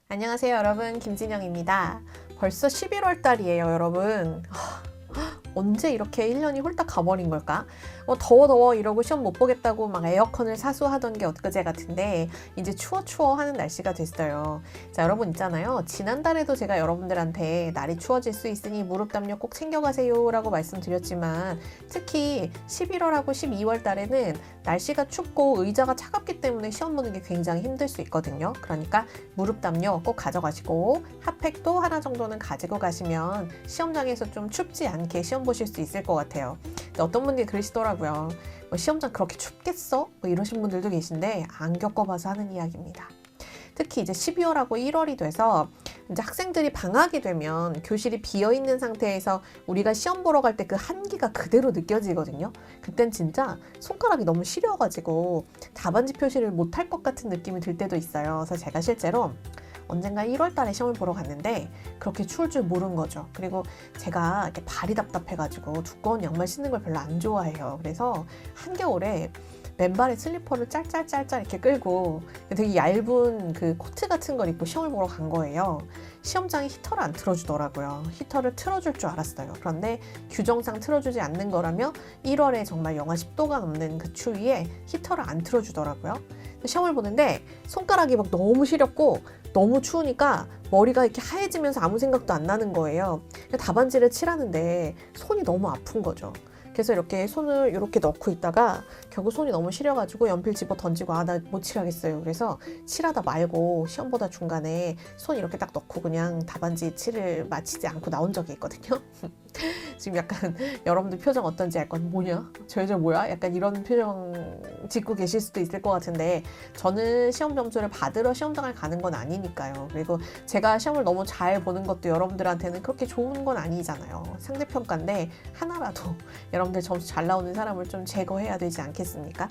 안녕하세요 여러분, 김진영입니다. 벌써 11월 달이에요 여러분. 언제 이렇게 1년이 홀딱 가버린 걸까? 더워 이러고 시험 못 보겠다고 막 에어컨을 사수하던 게 엊그제 같은데 이제 추워 하는 날씨가 됐어요. 자, 여러분 있잖아요. 지난달에도 제가 여러분들한테 날이 추워질 수 있으니 무릎 담요 꼭 챙겨가세요 라고 말씀드렸지만, 특히 11월하고 12월 달에는 날씨가 춥고 의자가 차갑기 때문에 시험 보는 게 굉장히 힘들 수 있거든요. 그러니까 무릎 담요 꼭 가져가시고 핫팩도 하나 정도는 가지고 가시면 시험장에서 좀 춥지 않게 시험 보실 수 있을 것 같아요. 어떤 분들이 그러시더라고요. 시험장 그렇게 춥겠어? 이러신 분들도 계신데 안 겪어봐서 하는 이야기입니다. 특히 이제 12월하고 1월이 돼서 이제 학생들이 방학이 되면 교실이 비어있는 상태에서 우리가 시험 보러 갈 때 그 한기가 그대로 느껴지거든요. 그땐 진짜 손가락이 너무 시려가지고 답안지 표시를 못할 것 같은 느낌이 들 때도 있어요. 그래서 제가 실제로 언젠가 1월 달에 시험을 보러 갔는데 그렇게 추울 줄 모른 거죠. 그리고 제가 이렇게 발이 답답해가지고 두꺼운 양말 신는 걸 별로 안 좋아해요. 그래서 한겨울에 맨발에 슬리퍼를 짤짤짤짤 이렇게 끌고 되게 얇은 그 코트 같은 걸 입고 시험을 보러 간 거예요. 시험장이 히터를 안 틀어주더라고요. 히터를 틀어줄 줄 알았어요. 그런데 규정상 틀어주지 않는 거라며 1월에 정말 영하 10도가 넘는 그 추위에 히터를 안 틀어주더라고요. 시험을 보는데 손가락이 막 너무 시렵고 너무 추우니까 머리가 이렇게 하얘지면서 아무 생각도 안 나는 거예요. 답안지를 칠하는데 손이 너무 아픈 거죠. 그래서 이렇게 손을 이렇게 넣고 있다가 결국 손이 너무 시려가지고 연필 집어 던지고 나 못 칠하겠어요. 그래서 칠하다 말고 시험 보다 중간에 손 이렇게 딱 넣고 그냥 답안지 칠을 마치지 않고 나온 적이 있거든요. 지금 약간 여러분들 표정 어떤지 알 건 뭐냐? 저 여자 뭐야? 약간 이런 표정 짓고 계실 수도 있을 것 같은데, 저는 시험 점수를 받으러 시험장을 가는 건 아니니까요. 그리고 제가 시험을 너무 잘 보는 것도 여러분들한테는 그렇게 좋은 건 아니잖아요. 상대평가인데 하나라도 여러분들 점수 잘 나오는 사람을 좀 제거해야 되지 않겠습니까?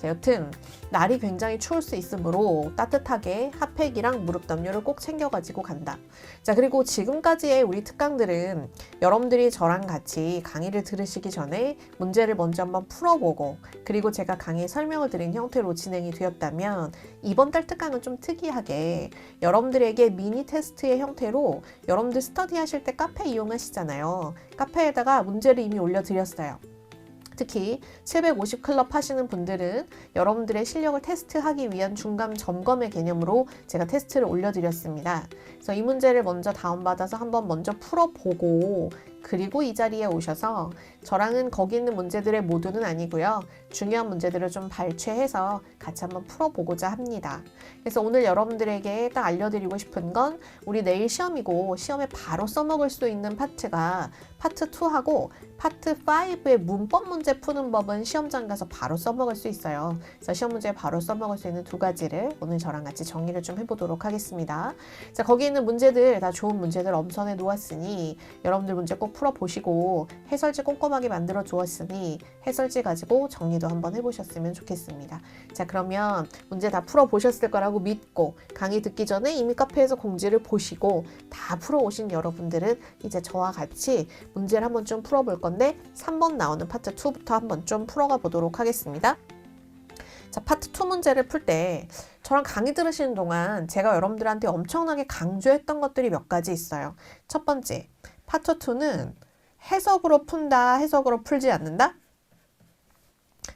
자, 여튼 날이 굉장히 추울 수 있으므로 따뜻하게 핫팩이랑 무릎 담요를 꼭 챙겨가지고 간다. 자, 그리고 지금까지의 우리 특강들은 여러분들이 저랑 같이 강의를 들으시기 전에 문제를 먼저 한번 풀어보고, 그리고 제가 강의 설명을 드린 형태로 진행이 되었다면, 이번 달 특강은 좀 특이하게 여러분들에게 미니 테스트의 형태로, 여러분들 스터디 하실 때 카페 이용하시잖아요. 카페에다가 문제를 이미 올려드렸어요. 특히 750 클럽 하시는 분들은 여러분들의 실력을 테스트하기 위한 중간 점검의 개념으로 제가 테스트를 올려드렸습니다. 그래서 이 문제를 먼저 다운받아서 한번 먼저 풀어보고, 그리고 이 자리에 오셔서 저랑은 거기 있는 문제들의 모두는 아니고요. 중요한 문제들을 좀 발췌해서 같이 한번 풀어보고자 합니다. 그래서 오늘 여러분들에게 딱 알려드리고 싶은 건, 우리 내일 시험이고 시험에 바로 써먹을 수 있는 파트가 파트 2하고 파트 5의 문법 문제 푸는 법은 시험장 가서 바로 써먹을 수 있어요. 그래서 시험 문제 바로 써먹을 수 있는 두 가지를 오늘 저랑 같이 정리를 좀 해보도록 하겠습니다. 자, 거기 있는 문제들 다 좋은 문제들 엄선해 놓았으니 여러분들 문제 꼭 풀어보시고, 해설지 꼼꼼하게 만들어 주었으니 해설지 가지고 정리도 한번 해보셨으면 좋겠습니다. 자, 그러면 문제 다 풀어보셨을 거라고 믿고, 강의 듣기 전에 이미 카페에서 공지를 보시고 다 풀어오신 여러분들은 이제 저와 같이 문제를 한번 좀 풀어볼 건데, 3번 나오는 파트 2부터 한번 좀 풀어가 보도록 하겠습니다. 자, 파트 2 문제를 풀 때 저랑 강의 들으시는 동안 제가 여러분들한테 엄청나게 강조했던 것들이 몇 가지 있어요. 첫 번째, 파트 2는 해석으로 푼다, 해석으로 풀지 않는다?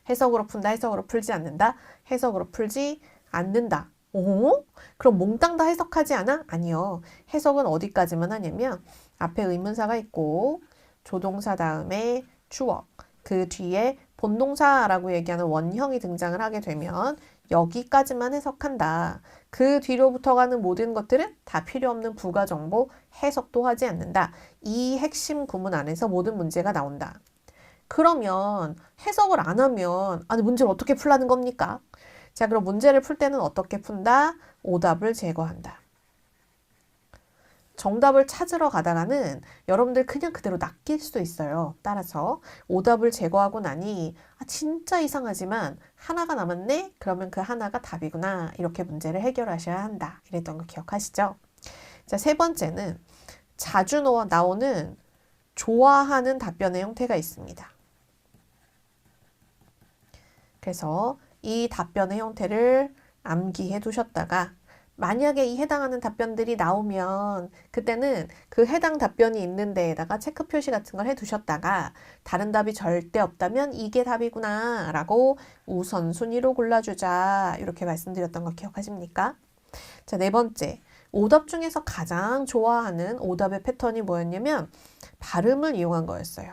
해석으로 푼다, 해석으로 풀지 않는다? 해석으로 풀지 않는다. 오? 그럼 몽땅 다 해석하지 않아? 아니요. 해석은 어디까지만 하냐면, 앞에 의문사가 있고 조동사 다음에 주어, 그 뒤에 본동사라고 얘기하는 원형이 등장을 하게 되면 여기까지만 해석한다. 그 뒤로부터 가는 모든 것들은 다 필요 없는 부가 정보, 해석도 하지 않는다. 이 핵심 구문 안에서 모든 문제가 나온다. 그러면 해석을 안 하면 아니 문제를 어떻게 풀라는 겁니까? 자, 그럼 문제를 풀 때는 어떻게 푼다? 오답을 제거한다. 정답을 찾으러 가다가는 여러분들 그냥 그대로 낚일 수 있어요. 따라서 오답을 제거하고 나니 진짜 이상하지만 하나가 남았네? 그러면 그 하나가 답이구나. 이렇게 문제를 해결하셔야 한다. 이랬던 거 기억하시죠? 자, 세 번째는 자주 나오는 좋아하는 답변의 형태가 있습니다. 그래서 이 답변의 형태를 암기해 두셨다가 만약에 이 해당하는 답변들이 나오면 그때는 그 해당 답변이 있는 데에다가 체크 표시 같은 걸 해두셨다가 다른 답이 절대 없다면 이게 답이구나 라고 우선순위로 골라주자 이렇게 말씀드렸던 거 기억하십니까? 자, 네 번째. 오답 중에서 가장 좋아하는 오답의 패턴이 뭐였냐면 발음을 이용한 거였어요.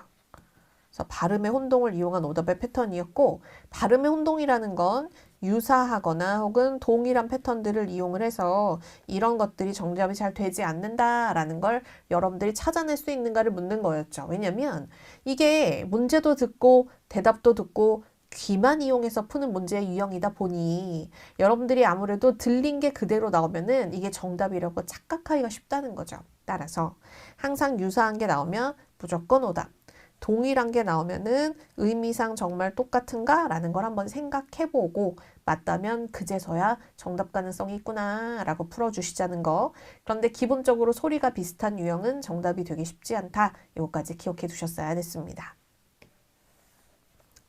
그래서 발음의 혼동을 이용한 오답의 패턴이었고 발음의 혼동이라는 건 유사하거나 혹은 동일한 패턴들을 이용을 해서 이런 것들이 정답이 잘 되지 않는다라는 걸 여러분들이 찾아낼 수 있는가를 묻는 거였죠. 왜냐면 이게 문제도 듣고 대답도 듣고 귀만 이용해서 푸는 문제의 유형이다 보니 여러분들이 아무래도 들린 게 그대로 나오면은 이게 정답이라고 착각하기가 쉽다는 거죠. 따라서 항상 유사한 게 나오면 무조건 오답. 동일한 게 나오면은 의미상 정말 똑같은가? 라는 걸 한번 생각해보고 맞다면 그제서야 정답 가능성이 있구나 라고 풀어주시자는 거. 그런데 기본적으로 소리가 비슷한 유형은 정답이 되기 쉽지 않다. 이것까지 기억해 두셨어야 됐습니다.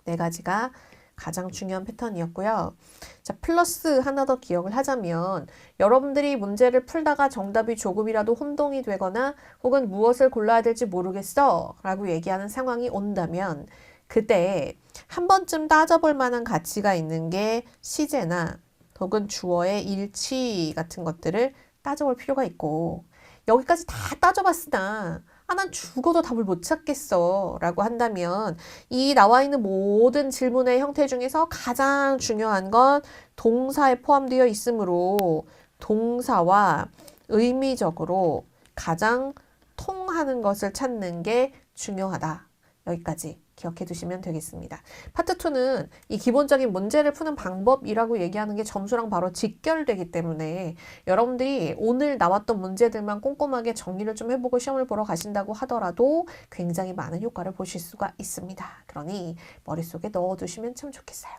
네 가지가 가장 중요한 패턴이었고요. 자, 플러스 하나 더 기억을 하자면 여러분들이 문제를 풀다가 정답이 조금이라도 혼동이 되거나 혹은 무엇을 골라야 될지 모르겠어 라고 얘기하는 상황이 온다면 그때 한 번쯤 따져볼 만한 가치가 있는 게 시제나 혹은 주어의 일치 같은 것들을 따져볼 필요가 있고 여기까지 다 따져봤으나 난 죽어도 답을 못 찾겠어 라고 한다면 이 나와 있는 모든 질문의 형태 중에서 가장 중요한 건 동사에 포함되어 있으므로 동사와 의미적으로 가장 통하는 것을 찾는 게 중요하다. 여기까지 기억해 두시면 되겠습니다. 파트 2는 이 기본적인 문제를 푸는 방법이라고 얘기하는 게 점수랑 바로 직결되기 때문에 여러분들이 오늘 나왔던 문제들만 꼼꼼하게 정리를 좀 해보고 시험을 보러 가신다고 하더라도 굉장히 많은 효과를 보실 수가 있습니다. 그러니 머릿속에 넣어두시면 참 좋겠어요.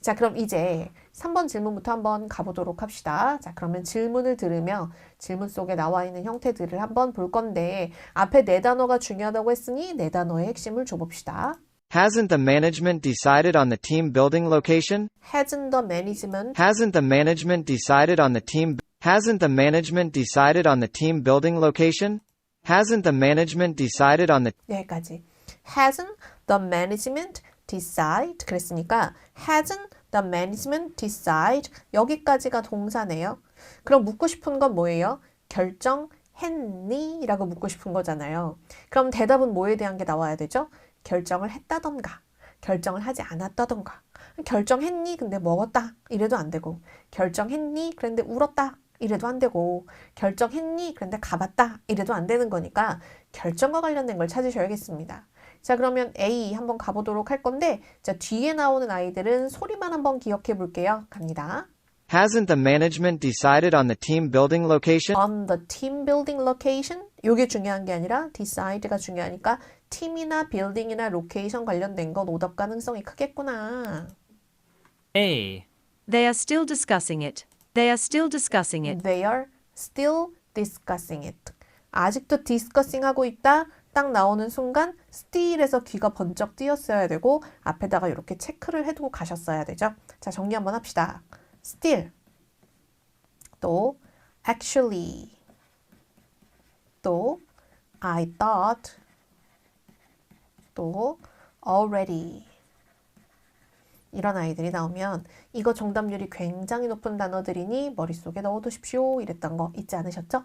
자, 그럼 이제 3번 질문부터 한번 가보도록 합시다. 자, 그러면 질문을 들으며 질문 속에 나와 있는 형태들을 한번 볼 건데 앞에 네 단어가 중요하다고 했으니 네 단어의 핵심을 줘봅시다. Hasn't the management decided on the team building location? Hasn't the management Hasn't the management decided on the team Hasn't the management decided on the team building location? Hasn't the management decided on the 여기까지. Hasn't the management decide 그랬으니까 hasn't the management decide 여기까지가 동사네요. 그럼 묻고 싶은 건 뭐예요? 결정했니? 라고 묻고 싶은 거잖아요. 그럼 대답은 뭐에 대한 게 나와야 되죠? 결정을 했다던가 결정을 하지 않았다던가 결정했니? 근데 먹었다 이래도 안 되고 결정했니? 그런데 울었다 이래도 안 되고 결정했니? 그런데 가봤다 이래도 안 되는 거니까 결정과 관련된 걸 찾으셔야겠습니다. 자, 그러면 A 한번 가보도록 할 건데 자, 뒤에 나오는 아이들은 소리만 한번 기억해 볼게요. 갑니다. Hasn't the management decided on the team building location? On the team building location 요게 중요한 게 아니라 decide가 중요하니까 팀이나 빌딩이나 로케이션 관련된 건 오답 가능성이 크겠구나. A. They are still discussing it. They are still discussing it. They are still discussing it. 아직도 discussing 하고 있다. 딱 나오는 순간 still에서 귀가 번쩍 뜨였어야 되고 앞에다가 이렇게 체크를 해두고 가셨어야 되죠. 자, 정리 한번 합시다. still 또 actually 또 I thought 또 already 이런 아이들이 나오면 이거 정답률이 굉장히 높은 단어들이니 머릿속에 넣어두십시오 이랬던 거 잊지 않으셨죠?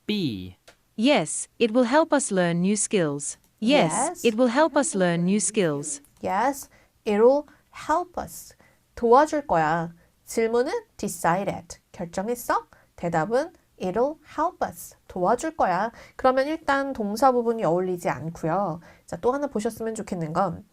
B. Yes, it will help us learn new skills. Yes, Yes. it will help us learn new skills. Yes, it'll help us. 도와줄 거야. 질문은 decided. 결정했어? 대답은 it'll help us. 도와줄 거야. 그러면 일단 동사 부분이 어울리지 않고요. 자, 또 하나 보셨으면 좋겠는 건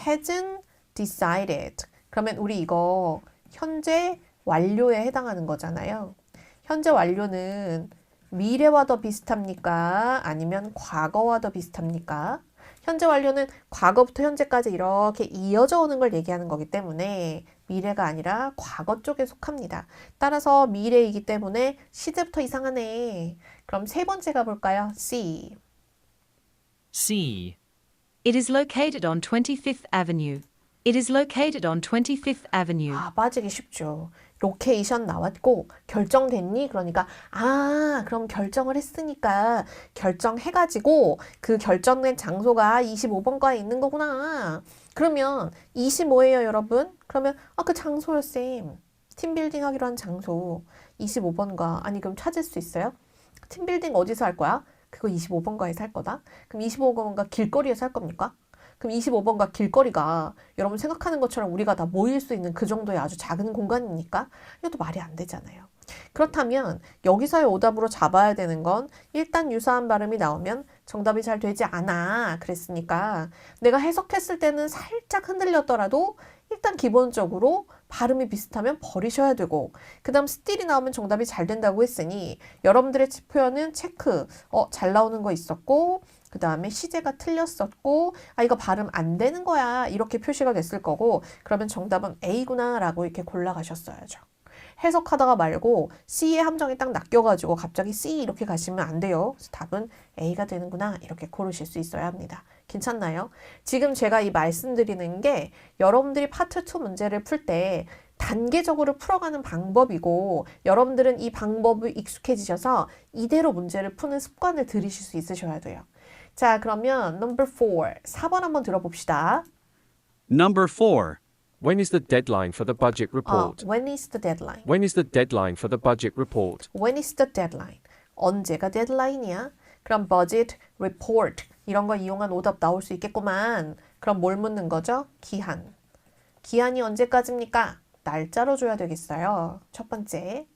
hasn't decided. 그러면 우리 이거 현재 완료에 해당하는 거잖아요. 현재 완료는 미래와 더 비슷합니까? 아니면 과거와 더 비슷합니까? 현재 완료는 과거부터 현재까지 이렇게 이어져 오는 걸 얘기하는 거기 때문에 미래가 아니라 과거 쪽에 속합니다. 따라서 미래이기 때문에 시제부터 이상하네. 그럼 세 번째 가볼까요? C. C. It is located on 25th Avenue. It is located on 25th Avenue. 빠지기 쉽죠. 로케이션 나왔고 결정됐니? 그러니까 그럼 결정을 했으니까 결정해가지고 그 결정된 장소가 25번가에 있는 거구나. 그러면 25예요, 여러분. 그러면 그 장소요, 쌤. 팀빌딩 하기로 한 장소 25번가. 아니 그럼 찾을 수 있어요? 팀빌딩 어디서 할 거야? 그거 25번가에서 할 거다. 그럼 25번가 길거리에서 할 겁니까? 그럼 25번가 길거리가 여러분 생각하는 것처럼 우리가 다 모일 수 있는 그 정도의 아주 작은 공간입니까? 이것도 말이 안 되잖아요. 그렇다면 여기서의 오답으로 잡아야 되는 건 일단 유사한 발음이 나오면 정답이 잘 되지 않아. 그랬으니까 내가 해석했을 때는 살짝 흔들렸더라도 일단 기본적으로 발음이 비슷하면 버리셔야 되고 그 다음 스틸이 나오면 정답이 잘 된다고 했으니 여러분들의 표현은 체크 잘 나오는 거 있었고 그 다음에 시제가 틀렸었고 이거 발음 안 되는 거야 이렇게 표시가 됐을 거고 그러면 정답은 A구나 라고 이렇게 골라가셨어야죠. 해석하다가 말고 C의 함정이 딱 낚여가지고 갑자기 C 이렇게 가시면 안 돼요. 그래서 답은 A가 되는구나 이렇게 고르실 수 있어야 합니다. 괜찮나요? 지금 제가 이 말씀드리는 게 여러분들이 파트 2 문제를 풀 때 단계적으로 풀어가는 방법이고 여러분들은 이 방법을 익숙해지셔서 이대로 문제를 푸는 습관을 들이실 수 있으셔야 돼요. 자, 그러면 number 4, 4번 한번 들어봅시다. Number 4. When is the deadline for the budget report? When is the deadline? When is the deadline for the budget report? When is the deadline? 언제가 데드라인이야? 그럼 budget report 이런 거 이용한 오답 나올 수 있겠구만. 그럼 뭘 묻는 거죠? 기한. 기한이 언제까지입니까? 날짜로 줘야 되겠어요. 첫 번째.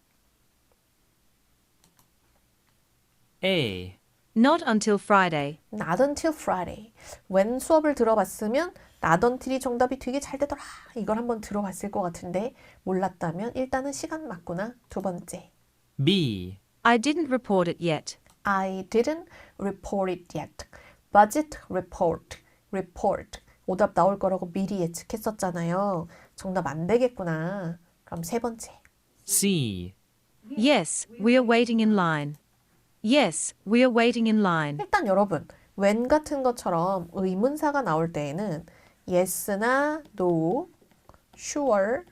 A. Not until Friday. Not until Friday. when 수업을 들어봤으면 not until이 정답이 되게 잘 되더라. 이걸 한번 들어봤을 것 같은데 몰랐다면 일단은 시간 맞구나. 두 번째. B. I didn't report it yet. I didn't report it yet. budget report. report. 오답 나올 거라고 미리 예측했었잖아요. 정답 안 되겠구나. 그럼 세 번째. C. Yes, we are waiting in line. Yes, we are waiting in line. 일단 여러분 when 같은 것처럼 의문사가 나올 때에는 yes나 no, sure,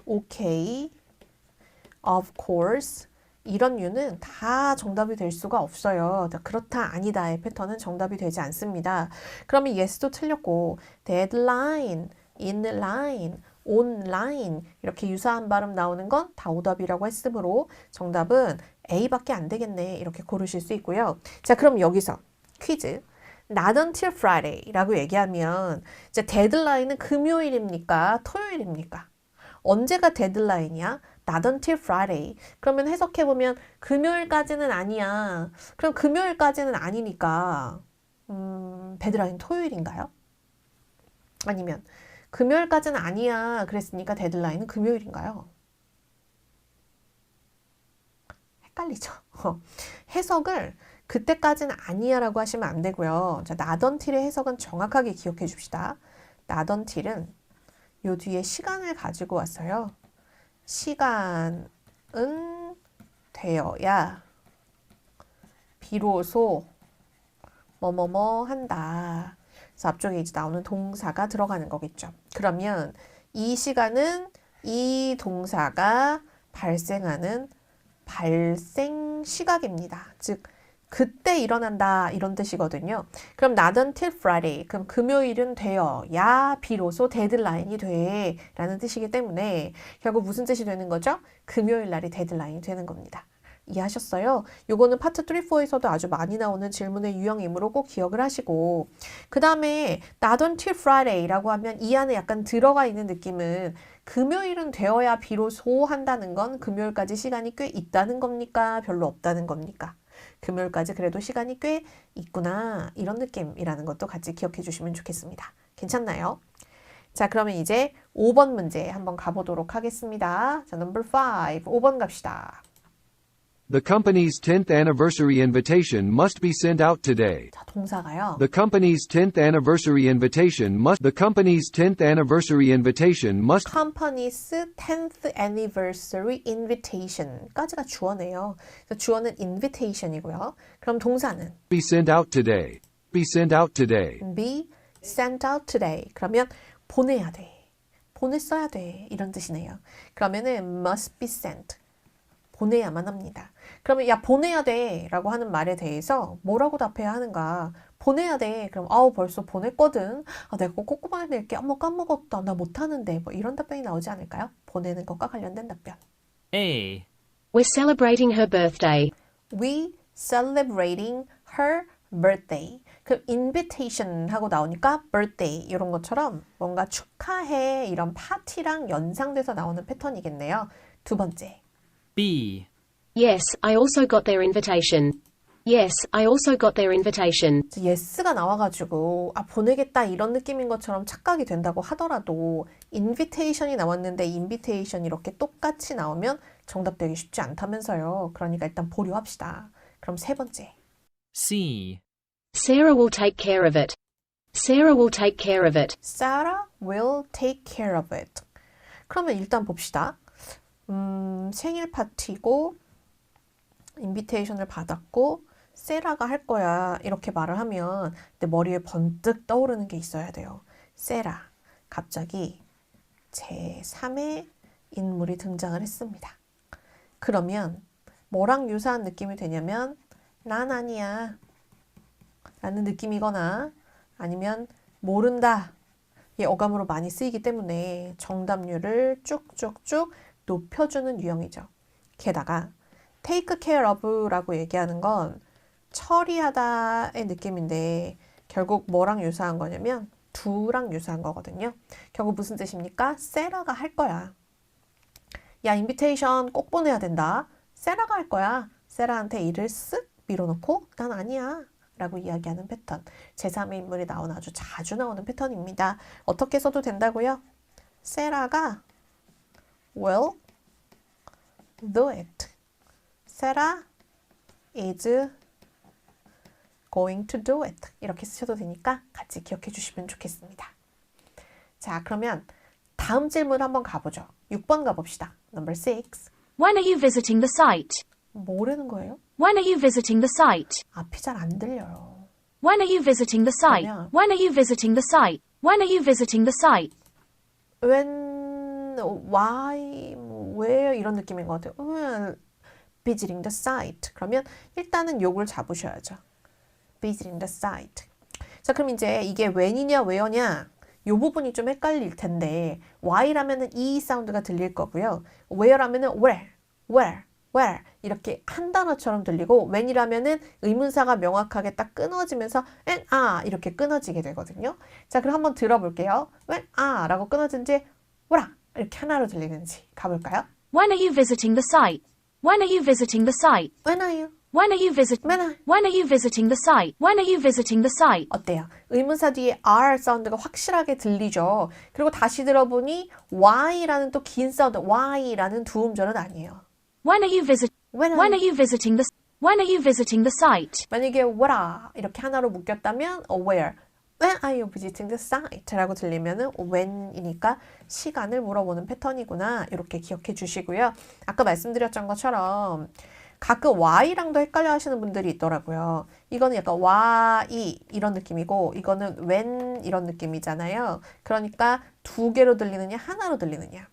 okay, of course 이런 류는 다 정답이 될 수가 없어요. 그렇다 아니다의 패턴은 정답이 되지 않습니다. 그러면 yes도 틀렸고 deadline, in line, online 이렇게 유사한 발음 나오는 건 다 오답이라고 했으므로 정답은 A밖에 안 되겠네 이렇게 고르실 수 있고요. 자 그럼 여기서 퀴즈 Not until Friday 라고 얘기하면 이제 데드라인은 금요일입니까? 토요일입니까? 언제가 데드라인이야? Not until Friday. 그러면 해석해보면 금요일까지는 아니야. 그럼 금요일까지는 아니니까 데드라인 토요일인가요? 아니면 금요일까지는 아니야. 그랬으니까 데드라인은 금요일인가요? 헷갈리죠? 해석을 그때까지는 아니야 라고 하시면 안 되고요. 자, not until의 해석은 정확하게 기억해 줍시다. not until은 요 뒤에 시간을 가지고 왔어요. 시간은 되어야 비로소 뭐뭐뭐 한다. 그래서 앞쪽에 이제 나오는 동사가 들어가는 거겠죠. 그러면 이 시간은 이 동사가 발생하는 발생 시각입니다. 즉 그때 일어난다 이런 뜻이거든요. 그럼 not until Friday. 그럼 금요일은 되어야 비로소 데드라인이 돼 라는 뜻이기 때문에 결국 무슨 뜻이 되는 거죠? 금요일 날이 데드라인이 되는 겁니다. 이해하셨어요? 요거는 파트 3, 4에서도 아주 많이 나오는 질문의 유형이므로 꼭 기억을 하시고 그 다음에 not until Friday라고 하면 이 안에 약간 들어가 있는 느낌은 금요일은 되어야 비로소 한다는 건 금요일까지 시간이 꽤 있다는 겁니까? 별로 없다는 겁니까? 금요일까지 그래도 시간이 꽤 있구나 이런 느낌이라는 것도 같이 기억해 주시면 좋겠습니다. 괜찮나요? 자 그러면 이제 5번 문제 한번 가보도록 하겠습니다. 자 number 5 5번 갑시다. The company's 10th anniversary invitation must be sent out today. 자 동사가요. The company's 10th anniversary invitation must Company's 10th anniversary invitation까지가 주어네요. 그래서 주어는 invitation이고요. 그럼 동사는 be sent out today. Be sent out today. be sent out today. 그러면 보내야 돼. 보냈어야 돼. 이런 뜻이네요. 그러면은 must be sent. 보내야만 합니다. 그러면 야 보내야 돼 라고 하는 말에 대해서 뭐라고 답해야 하는가? 보내야 돼. 그럼 벌써 보냈거든. 내가 꼭 보내낼게. 까먹었다. 나 못하는데. 뭐 이런 답변이 나오지 않을까요? 보내는 것과 관련된 답변. A. We're celebrating her birthday. We celebrating her birthday. 그 invitation 하고 나오니까 birthday 이런 것처럼 뭔가 축하해 이런 파티랑 연상돼서 나오는 패턴이겠네요. 두 번째. B. Yes, I also got their invitation. Yes, I also got their invitation. yes가 나와가지고 보내겠다 이런 느낌인 것처럼 착각이 된다고 하더라도 invitation이 나왔는데 invitation 이렇게 똑같이 나오면 정답 되기 쉽지 않다면서요. 그러니까 일단 보류합시다. 그럼 세 번째. C. Sarah will take care of it. Sarah will take care of it. Sarah will take care of it. 그러면 일단 봅시다. 생일 파티고 인비테이션을 받았고 세라가 할 거야 이렇게 말을 하면 내 머리에 번뜩 떠오르는 게 있어야 돼요. 세라 갑자기 제3의 인물이 등장을 했습니다. 그러면 뭐랑 유사한 느낌이 되냐면 난 아니야 라는 느낌이거나 아니면 모른다 이 어감으로 많이 쓰이기 때문에 정답률을 쭉쭉쭉 높여주는 유형이죠. 게다가 take care of라고 얘기하는 건 처리하다의 느낌인데 결국 뭐랑 유사한 거냐면 do랑 유사한 거거든요. 결국 무슨 뜻입니까? 세라가 할 거야. 야, 인비테이션 꼭 보내야 된다. 세라가 할 거야. 세라한테 일을 쓱 밀어놓고 난 아니야 라고 이야기하는 패턴. 제3의 인물이 나오는 아주 자주 나오는 패턴입니다. 어떻게 써도 된다고요? 세라가 will do it. 세라 is going to do it. 이렇게 쓰셔도 되니까 같이 기억해 주시면 좋겠습니다. 자, 그러면 다음 질문 한번 가보죠. 6번 가봅시다. Number 6. When are you visiting the site? 뭐라는 거예요? When are you visiting the site? 앞이 잘 안 들려요. When are you visiting the site? 그러면 When are you visiting the site? When are you visiting the site? when, why, where 이런 느낌인 것 같아요. visiting the site. 그러면 일단은 요걸 잡으셔야죠. visiting the site. 자, 그럼 이제 이게 when이냐 where냐 요 부분이 좀 헷갈릴 텐데 why라면은 이 사운드가 들릴 거고요. where라면은 where 이렇게 한 단어처럼 들리고 when이라면은 의문사가 명확하게 딱 끊어지면서 이렇게 끊어지게 되거든요. 자, 그럼 한번 들어볼게요. when 라고 끊어진지 뭐라 이렇게 하나로 들리는지 가볼까요? When are you visiting the site? When are you visiting the site? when are you? When are you When are you visiting the site? When are you visiting the site? 어때요? 의문사 뒤에 R 사운드가 확실하게 들리죠. 그리고 다시 들어보니 Y라는 또 긴 사운드, Y라는 두 음절은 아니에요. When are you When When are you visiting the site? 만약에 where아 이렇게 하나로 묶였다면 where. When are you visiting the site? 라고 들리면은 when이니까 시간을 물어보는 패턴이구나. 이렇게 기억해 주시고요. 아까 말씀드렸던 것처럼 가끔 Y랑도 헷갈려 하시는 분들이 있더라고요. 이거는 약간 Why 이런 느낌이고 이거는 when 이런 느낌이잖아요. 그러니까 두 개로 들리느냐 하나로 들리느냐.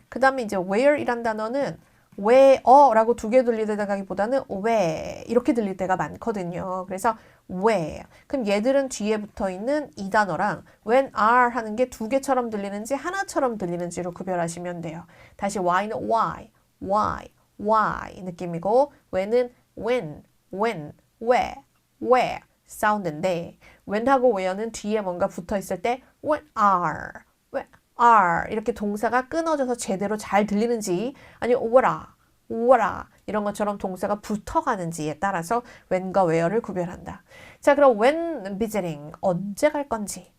그 다음에 이제 where이란 단어는 where라고 두 개 들리다기보다는 where 이렇게 들릴 때가 많거든요. 그래서 where. 그럼 얘들은 뒤에 붙어 있는 이 단어랑 when are 하는 게 두 개처럼 들리는지 하나처럼 들리는지로 구별하시면 돼요. 다시 why는 why 느낌이고 when은 when, where 사운드인데 when하고 where는 뒤에 뭔가 붙어 있을 때 when are 이렇게 동사가 끊어져서 제대로 잘 들리는지 아니면 what 이런 것처럼 동사가 붙어가는지에 따라서 when과 where를 구별한다. 자, 그럼 when visiting 언제 갈 건지.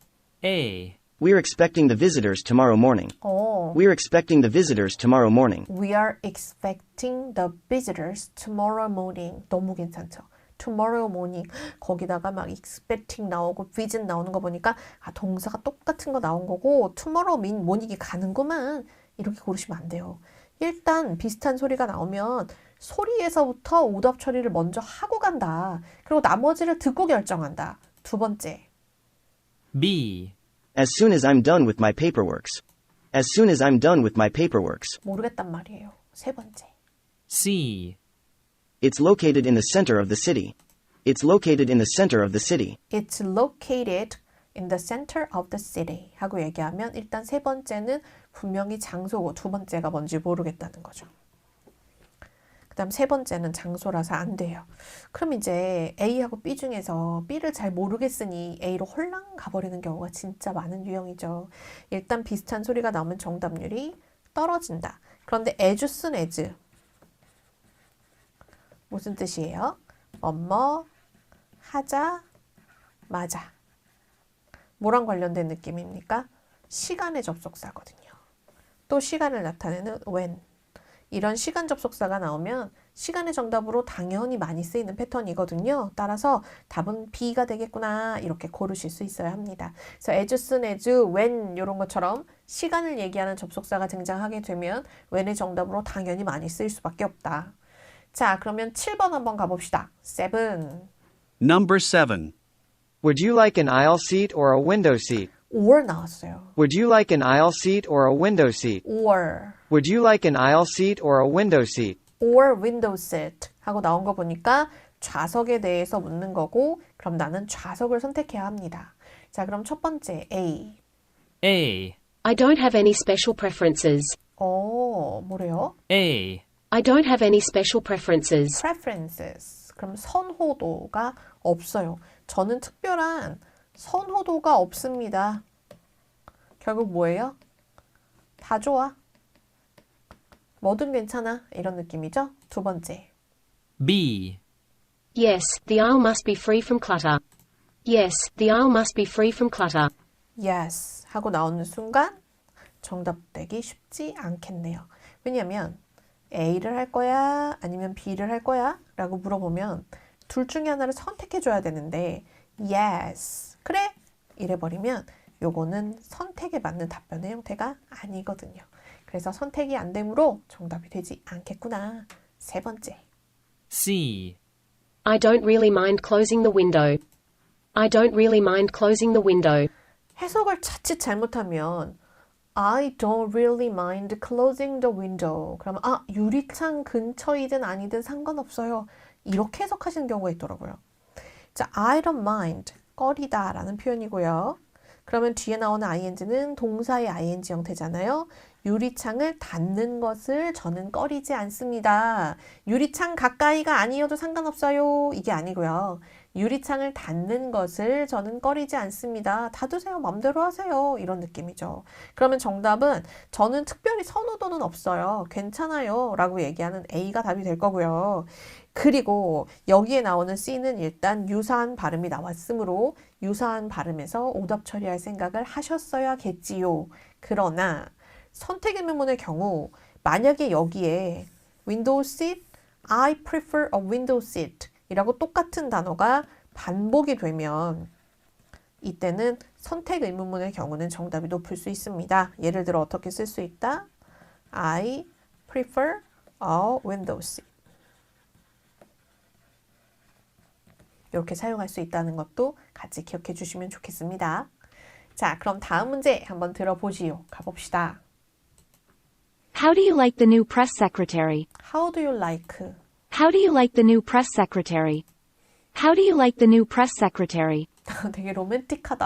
A. We're expecting the visitors tomorrow morning. We're expecting the visitors tomorrow morning. We are expecting the visitors tomorrow morning. 너무 괜찮죠? tomorrow morning. 거기다가 막 expecting 나오고 visit 나오는 거 보니까 동사가 똑같은 거 나온 거고 tomorrow morning이 가는구만. 이렇게 고르시면 안 돼요. 일단 비슷한 소리가 나오면 소리에서부터 오답 처리를 먼저 하고 간다. 그리고 나머지를 듣고 결정한다. 두 번째. B. As soon as I'm done with my paperworks. As soon as I'm done with my paperworks. 모르겠단 말이에요. 세 번째. C. It's located in the center of the city. It's located in the center of the city. It's located in the center of the city 하고 얘기하면 일단 세 번째는 분명히 장소고 두 번째가 뭔지 모르겠다는 거죠. 그 다음 세 번째는 장소라서 안 돼요. 그럼 이제 A하고 B 중에서 B를 잘 모르겠으니 A로 홀랑 가버리는 경우가 진짜 많은 유형이죠. 일단 비슷한 소리가 나오면 정답률이 떨어진다. 그런데 as soon as 무슨 뜻이에요? 뭐뭐 하자마자 뭐랑 관련된 느낌입니까? 시간의 접속사거든요. 또 시간을 나타내는 when 이런 시간 접속사가 나오면 시간의 정답으로 당연히 많이 쓰이는 패턴이거든요. 따라서 답은 B가 되겠구나 이렇게 고르실 수 있어야 합니다. 그래서 as soon as, when 이런 것처럼 시간을 얘기하는 접속사가 등장하게 되면 when의 정답으로 당연히 많이 쓰일 수밖에 없다. 자, 그러면 7번 한번 가봅시다. 7. Number 7. Would you like an aisle seat or a window seat? or 나왔어요. Would you like an aisle seat or a window seat? or Would you like an aisle seat or a window seat? or window seat 하고 나온 거 보니까 좌석에 대해서 묻는 거고 그럼 나는 좌석을 선택해야 합니다. 자, 그럼 첫 번째 A. A. I don't have any special preferences. 뭐래요? A. I don't have any special preferences. preferences. 그럼 선호도가 없어요. 저는 특별한 선호도가 없습니다. 결국 뭐예요? 다 좋아. 뭐든 괜찮아. 이런 느낌이죠? 두 번째. B. Yes, the aisle must be free from clutter. Yes, the aisle must be free from clutter. yes 하고 나오는 순간 정답 되기 쉽지 않겠네요. 왜냐면 A를 할 거야? 아니면 B를 할 거야? 라고 물어보면 둘 중에 하나를 선택해줘야 되는데 yes, 그래? 이래버리면 요거는 선택에 맞는 답변의 형태가 아니거든요. 그래서 선택이 안 되므로 정답이 되지 않겠구나. 세 번째. C. I don't really mind closing the window. I don't really mind closing the window. 해석을 자칫 잘못하면 I don't really mind closing the window. 그러면 유리창 근처이든 아니든 상관없어요. 이렇게 해석하시는 경우가 있더라고요. 자, I don't mind, 꺼리다 라는 표현이고요. 그러면 뒤에 나오는 ing는 동사의 ing 형태잖아요. 유리창을 닫는 것을 저는 꺼리지 않습니다. 유리창 가까이가 아니어도 상관없어요. 이게 아니고요. 유리창을 닫는 것을 저는 꺼리지 않습니다. 닫으세요. 맘대로 하세요. 이런 느낌이죠. 그러면 정답은 저는 특별히 선호도는 없어요. 괜찮아요. 라고 얘기하는 A가 답이 될 거고요. 그리고 여기에 나오는 C는 일단 유사한 발음이 나왔으므로 유사한 발음에서 오답 처리할 생각을 하셨어야겠지요. 그러나 선택 의문문의 경우 만약에 여기에 window seat, I prefer a window seat 이라고 똑같은 단어가 반복이 되면 이때는 선택 의문문의 경우는 정답이 높을 수 있습니다. 예를 들어 어떻게 쓸 수 있다? I prefer a window seat. 이렇게 사용할 수 있다는 것도 같이 기억해 주시면 좋겠습니다. 자, 그럼 다음 문제 한번 들어보시오. 가봅시다. How do you like the new press secretary? How do you like? How do you like the new press secretary? How do you like the new press secretary? 되게 로맨틱하다.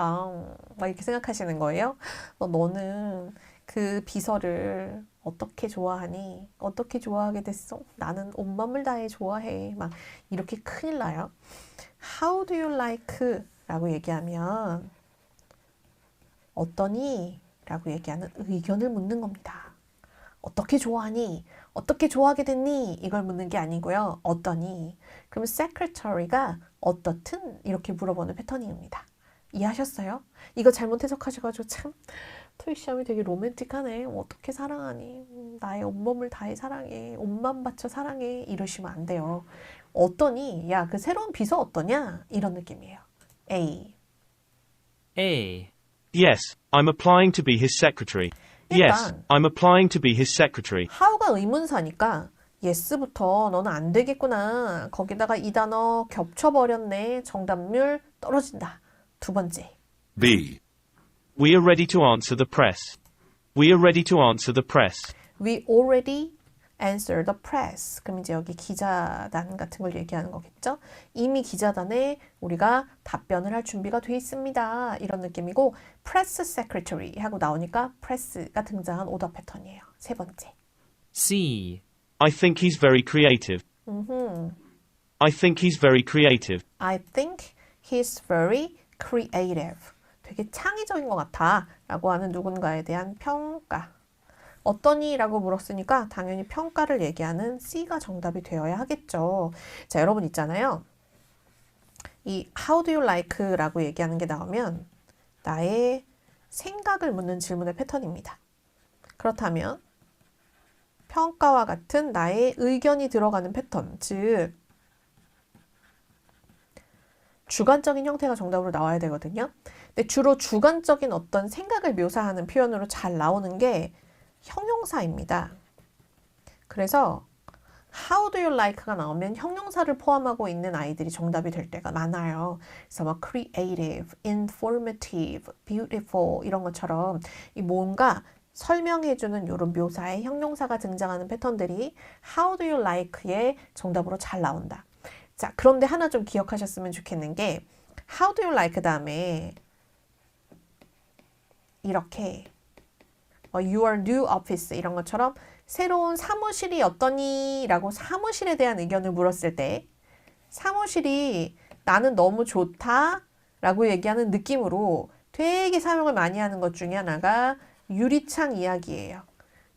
막 이렇게 생각하시는 거예요? 너는 그 비서를 어떻게 좋아하니? 어떻게 좋아하게 됐어? 나는 온 마음을 다해 좋아해. 막 이렇게 큰일 나요. How do you like? 라고 얘기하면 어떠니? 라고 얘기하는 의견을 묻는 겁니다. 어떻게 좋아하니? 어떻게 좋아하게 됐니? 이걸 묻는 게 아니고요. 어떠니? 그럼 secretary가 어떻든 이렇게 물어보는 패턴입니다. 이해하셨어요? 이거 잘못 해석하셔가지고 참 토익 시험이 되게 로맨틱하네. 어떻게 사랑하니? 나의 온몸을 다해 사랑해. 온맘 바쳐 사랑해. 이러시면 안 돼요. 어떠니? 야, 그 새로운 비서 어떠냐? 이런 느낌이에요. A. A. Yes, I'm applying to be his secretary. Yes, 일단 I'm applying to be his secretary. how가 의문사니까 yes부터 너는 안 되겠구나. 거기다가 이 단어 겹쳐버렸네. 정답률 떨어진다. 두 번째. B. We are ready to answer the press. We are ready to answer the press. We already answer the press. 그럼 이제 여기 기자단 같은 걸 얘기하는 거겠죠? 이미 기자단에 우리가 답변을 할 준비가 돼 있습니다. 이런 느낌이고 press secretary 하고 나오니까 press가 등장한 오더 패턴이에요. 세 번째. C. I think he's very creative. I think he's very creative. I think he's very creative. 되게 창의적인 것 같아 라고 하는 누군가에 대한 평가. 어떠니? 라고 물었으니까 당연히 평가를 얘기하는 C가 정답이 되어야 하겠죠. 자, 여러분 있잖아요. 이 How do you like? 라고 얘기하는 게 나오면 나의 생각을 묻는 질문의 패턴입니다. 그렇다면 평가와 같은 나의 의견이 들어가는 패턴, 즉 주관적인 형태가 정답으로 나와야 되거든요. 근데 주로 주관적인 어떤 생각을 묘사하는 표현으로 잘 나오는 게 형용사입니다. 그래서 How do you like가 나오면 형용사를 포함하고 있는 아이들이 정답이 될 때가 많아요. 그래서 막 creative, informative, beautiful 이런 것처럼 이 뭔가 설명해주는 이런 묘사의 형용사가 등장하는 패턴들이 How do you like의 정답으로 잘 나온다. 자, 그런데 하나 좀 기억하셨으면 좋겠는 게 How do you like 다음에 이렇게 your new office 이런 것처럼 새로운 사무실이 어떠니? 라고 사무실에 대한 의견을 물었을 때 사무실이 나는 너무 좋다 라고 얘기하는 느낌으로 되게 사용을 많이 하는 것 중에 하나가 유리창 이야기예요.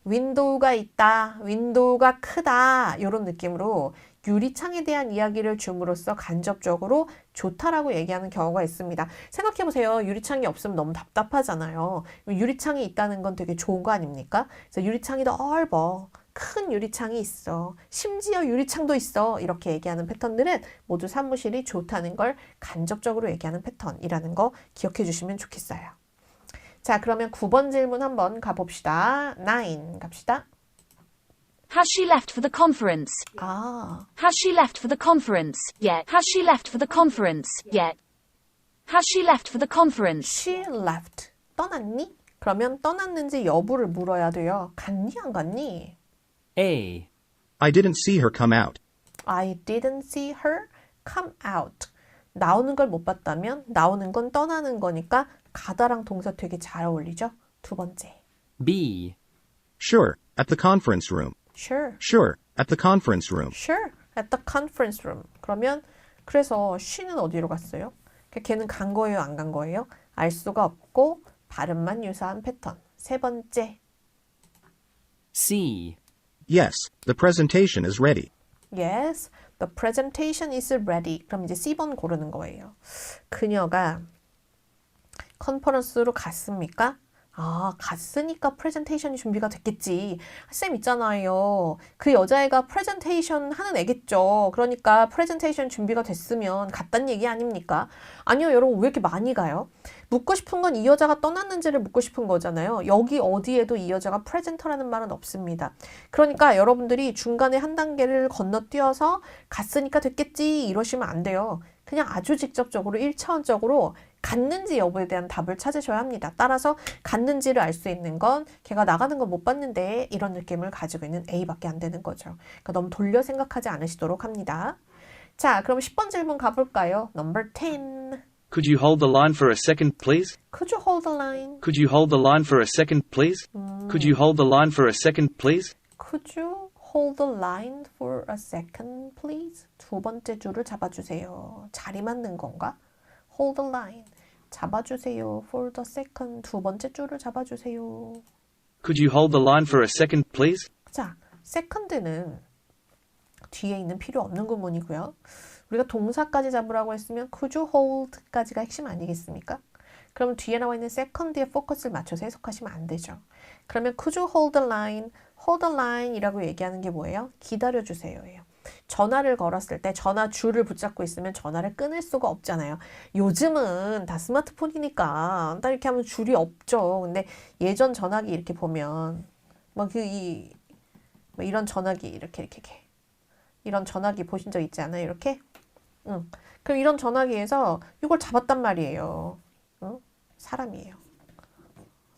윈도우가 있다, 윈도우가 크다 이런 느낌으로 유리창에 대한 이야기를 줌으로써 간접적으로 좋다라고 얘기하는 경우가 있습니다. 생각해보세요. 유리창이 없으면 너무 답답하잖아요. 유리창이 있다는 건 되게 좋은 거 아닙니까? 그래서 유리창이 넓어. 큰 유리창이 있어. 심지어 유리창도 있어. 이렇게 얘기하는 패턴들은 모두 사무실이 좋다는 걸 간접적으로 얘기하는 패턴이라는 거 기억해 주시면 좋겠어요. 자, 그러면 9번 질문 한번 가봅시다. 9 갑시다. Has she left for the conference? Has she left for the conference yet? Has she left for the conference yet? Has she left for the conference? She left. 떠났니? 그러면 떠났는지 여부를 물어야 돼요. 갔니 안 갔니? A. I didn't see her come out. I didn't see her come out. 나오는 걸 못 봤다면 나오는 건 떠나는 거니까 가다랑 동사 되게 잘 어울리죠? 두 번째. B. Sure, at the conference room. Sure. Sure, at the conference room. Sure, at the conference room. 그러면 그래서 she는 어디로 갔어요? 걔는 간 거예요, 안 간 거예요? 알 수가 없고 발음만 유사한 패턴. 세 번째. C. Yes, the presentation is ready. Yes, the presentation is ready. 그럼 이제 C번 고르는 거예요. 그녀가 컨퍼런스로 갔습니까? 아, 갔으니까 프레젠테이션이 준비가 됐겠지. 쌤 있잖아요. 그 여자애가 프레젠테이션 하는 애겠죠. 그러니까 프레젠테이션 준비가 됐으면 갔단 얘기 아닙니까? 아니요, 여러분 왜 이렇게 많이 가요? 묻고 싶은 건 이 여자가 떠났는지를 묻고 싶은 거잖아요. 여기 어디에도 이 여자가 프레젠터라는 말은 없습니다. 그러니까 여러분들이 중간에 한 단계를 건너뛰어서 갔으니까 됐겠지 이러시면 안 돼요. 그냥 아주 직접적으로 1차원적으로 갔는지 여부에 대한 답을 찾으셔야 합니다. 따라서 갔는지를 알 수 있는 건 걔가 나가는 걸 못 봤는데 이런 느낌을 가지고 있는 A밖에 안 되는 거죠. 그러니까 너무 돌려 생각하지 않으시도록 합니다. 자, 그럼 10번 질문 가볼까요? Number 10. Could you hold the line for a second, please? Could you hold the line? Could you hold the line for a second, please? Could you hold the line for a second, please? Could you hold the line for a second, please? 두 번째 줄을 잡아주세요. 자리 맞는 건가? Hold the line. 잡아주세요. For the second. 두 번째 줄을 잡아주세요. Could you hold the line for a second, please? 자, second는 뒤에 있는 필요 없는 구문이고요. 우리가 동사까지 잡으라고 했으면 could you hold까지가 핵심 아니겠습니까? 그럼 뒤에 나와 있는 second에 포커스를 맞춰서 해석하시면 안 되죠. 그러면 could you hold the line? hold the line 이라고 얘기하는 게 뭐예요? 기다려주세요 예요. 전화를 걸었을 때 전화 줄을 붙잡고 있으면 전화를 끊을 수가 없잖아요. 요즘은 다 스마트폰이니까 딱 이렇게 하면 줄이 없죠. 근데 예전 전화기 이렇게 보면 이런 전화기 이렇게 이런 전화기 보신 적 있지 않아요? 이렇게? 그럼 이런 전화기에서 이걸 잡았단 말이에요. 사람이에요.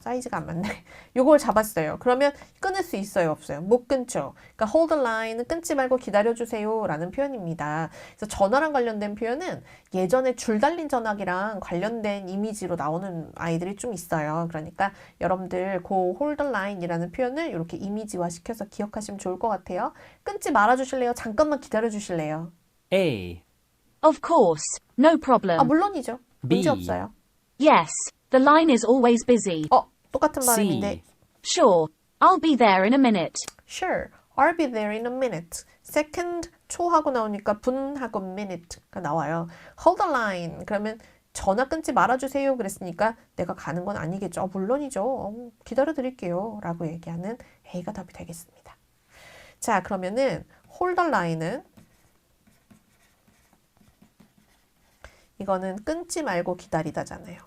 사이즈가 안 맞네. 요걸 잡았어요. 그러면 끊을 수 있어요, 없어요? 못 끊죠. 그러니까 hold the line은 끊지 말고 기다려주세요 라는 표현입니다. 그래서 전화랑 관련된 표현은 예전에 줄 달린 전화기랑 관련된 이미지로 나오는 아이들이 좀 있어요. 그러니까 여러분들 그 hold the line이라는 표현을 이렇게 이미지화 시켜서 기억하시면 좋을 것 같아요. 끊지 말아주실래요? 잠깐만 기다려주실래요? A, Of course. No problem. 물론이죠. 문제 B. 없어요. Yes. The line is always busy. 똑같은 C, 발음인데 Sure. I'll be there in a minute. Sure, I'll be there in a minute. Second, 초하고 나오니까 분하고 minute가 나와요. Hold the line. 그러면 전화 끊지 말아주세요. 그랬으니까 내가 가는 건 아니겠죠. 물론이죠. 기다려드릴게요. 라고 얘기하는 A가 답이 되겠습니다. 자, 그러면은 hold the line은 이거는 끊지 말고 기다리다잖아요.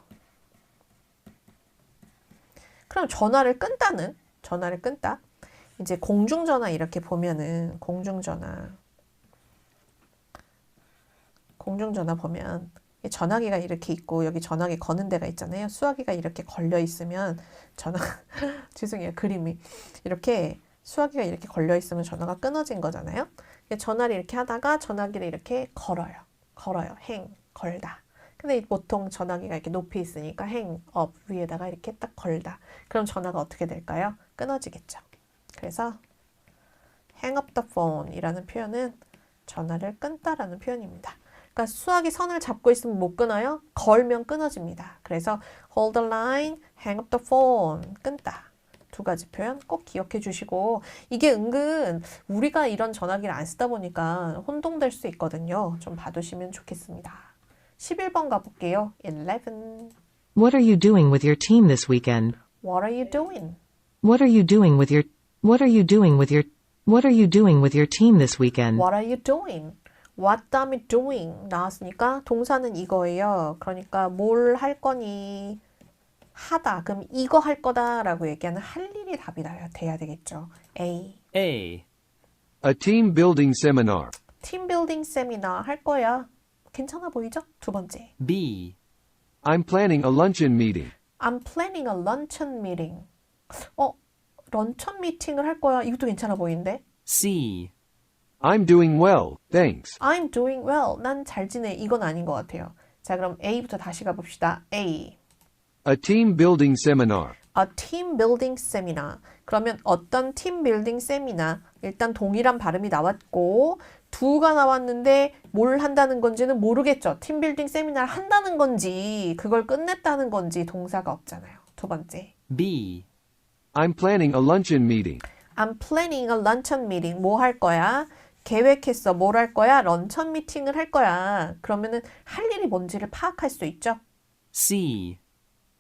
그럼 전화를 끊다. 이제 공중전화 이렇게 보면은 공중전화 보면 전화기가 이렇게 있고 여기 전화기 거는 데가 있잖아요. 수화기가 이렇게 걸려 있으면 죄송해요. 그림이 이렇게 수화기가 이렇게 걸려 있으면 전화가 끊어진 거잖아요. 전화를 이렇게 하다가 전화기를 이렇게 걸어요. 걸다. 근데 보통 전화기가 이렇게 높이 있으니까 hang up 위에다가 이렇게 딱 걸다. 그럼 전화가 어떻게 될까요? 끊어지겠죠. 그래서 hang up the phone 이라는 표현은 전화를 끊다라는 표현입니다. 그러니까 수화기 선을 잡고 있으면 못 끊어요. 걸면 끊어집니다. 그래서 hold the line, hang up the phone 끊다. 두 가지 표현 꼭 기억해 주시고 이게 은근 우리가 이런 전화기를 안 쓰다 보니까 혼동될 수 있거든요. 좀 봐두시면 좋겠습니다. 11번 가볼게요. 11. What are you doing with your team this weekend? What are you doing? What are you doing with your What are you doing with your What are you doing with your team this weekend? What are you doing? What 다음에 doing 나왔으니까 동사는 이거예요. 그러니까 뭘 할 거니? 하다. 그럼 이거 할 거다라고 얘기하는 할 일이 답이 돼야 되겠죠. A. A, A team building seminar. 팀 빌딩 세미나 할 거야. 괜찮아 보이죠? 두 번째. B, I'm planning a luncheon meeting. I'm planning a luncheon meeting. 런천 미팅을 할 거야. 이것도 괜찮아 보이는데? C, I'm doing well, thanks. I'm doing well. 난 잘 지내. 이건 아닌 것 같아요. 자, 그럼 A부터 다시 가봅시다. A. A team building seminar. A team building seminar. 그러면 어떤 팀 빌딩 세미나. 일단 동일한 발음이 나왔고 두가 나왔는데 뭘 한다는 건지는 모르겠죠. 팀 빌딩 세미나를 한다는 건지 그걸 끝냈다는 건지 동사가 없잖아요. 두 번째. B, I'm planning a luncheon meeting. I'm planning a luncheon meeting. 뭐 할 거야? 계획했어. 뭘 할 거야? 런천 미팅을 할 거야. 그러면은 할 일이 뭔지를 파악할 수 있죠. C,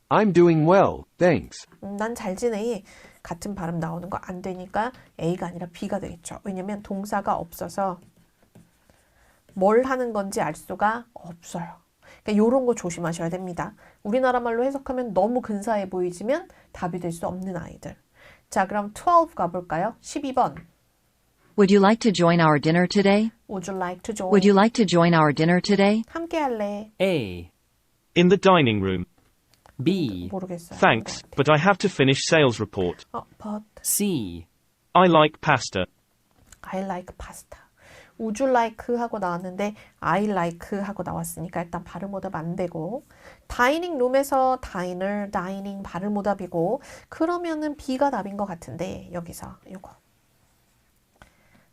I'm doing well, thanks. 난 잘 지내. 같은 발음 나오는 거 안 되니까 A가 아니라 B가 되겠죠. 왜냐면 동사가 없어서 뭘 하는 건지 알 수가 없어요. 그러니까 이런 거 조심하셔야 됩니다. 우리나라 말로 해석하면 너무 근사해 보이지만 답이 될 수 없는 아이들. 자, 그럼 12 가볼까요? 12번. Would you like to join our dinner today? Would you like to join? Would you like to join our dinner today? 함께 할래? A, In the dining room. B, 모르겠어요. Thanks, but I have to finish sales report. but C, I like pasta. I like pasta. Would you like 하고 나왔는데 I like 하고 나왔으니까 일단 발음 오답 안 되고 다이닝 룸에서 다이너, 다이닝 발음 오답이고 그러면은 B가 답인 것 같은데 여기서 요거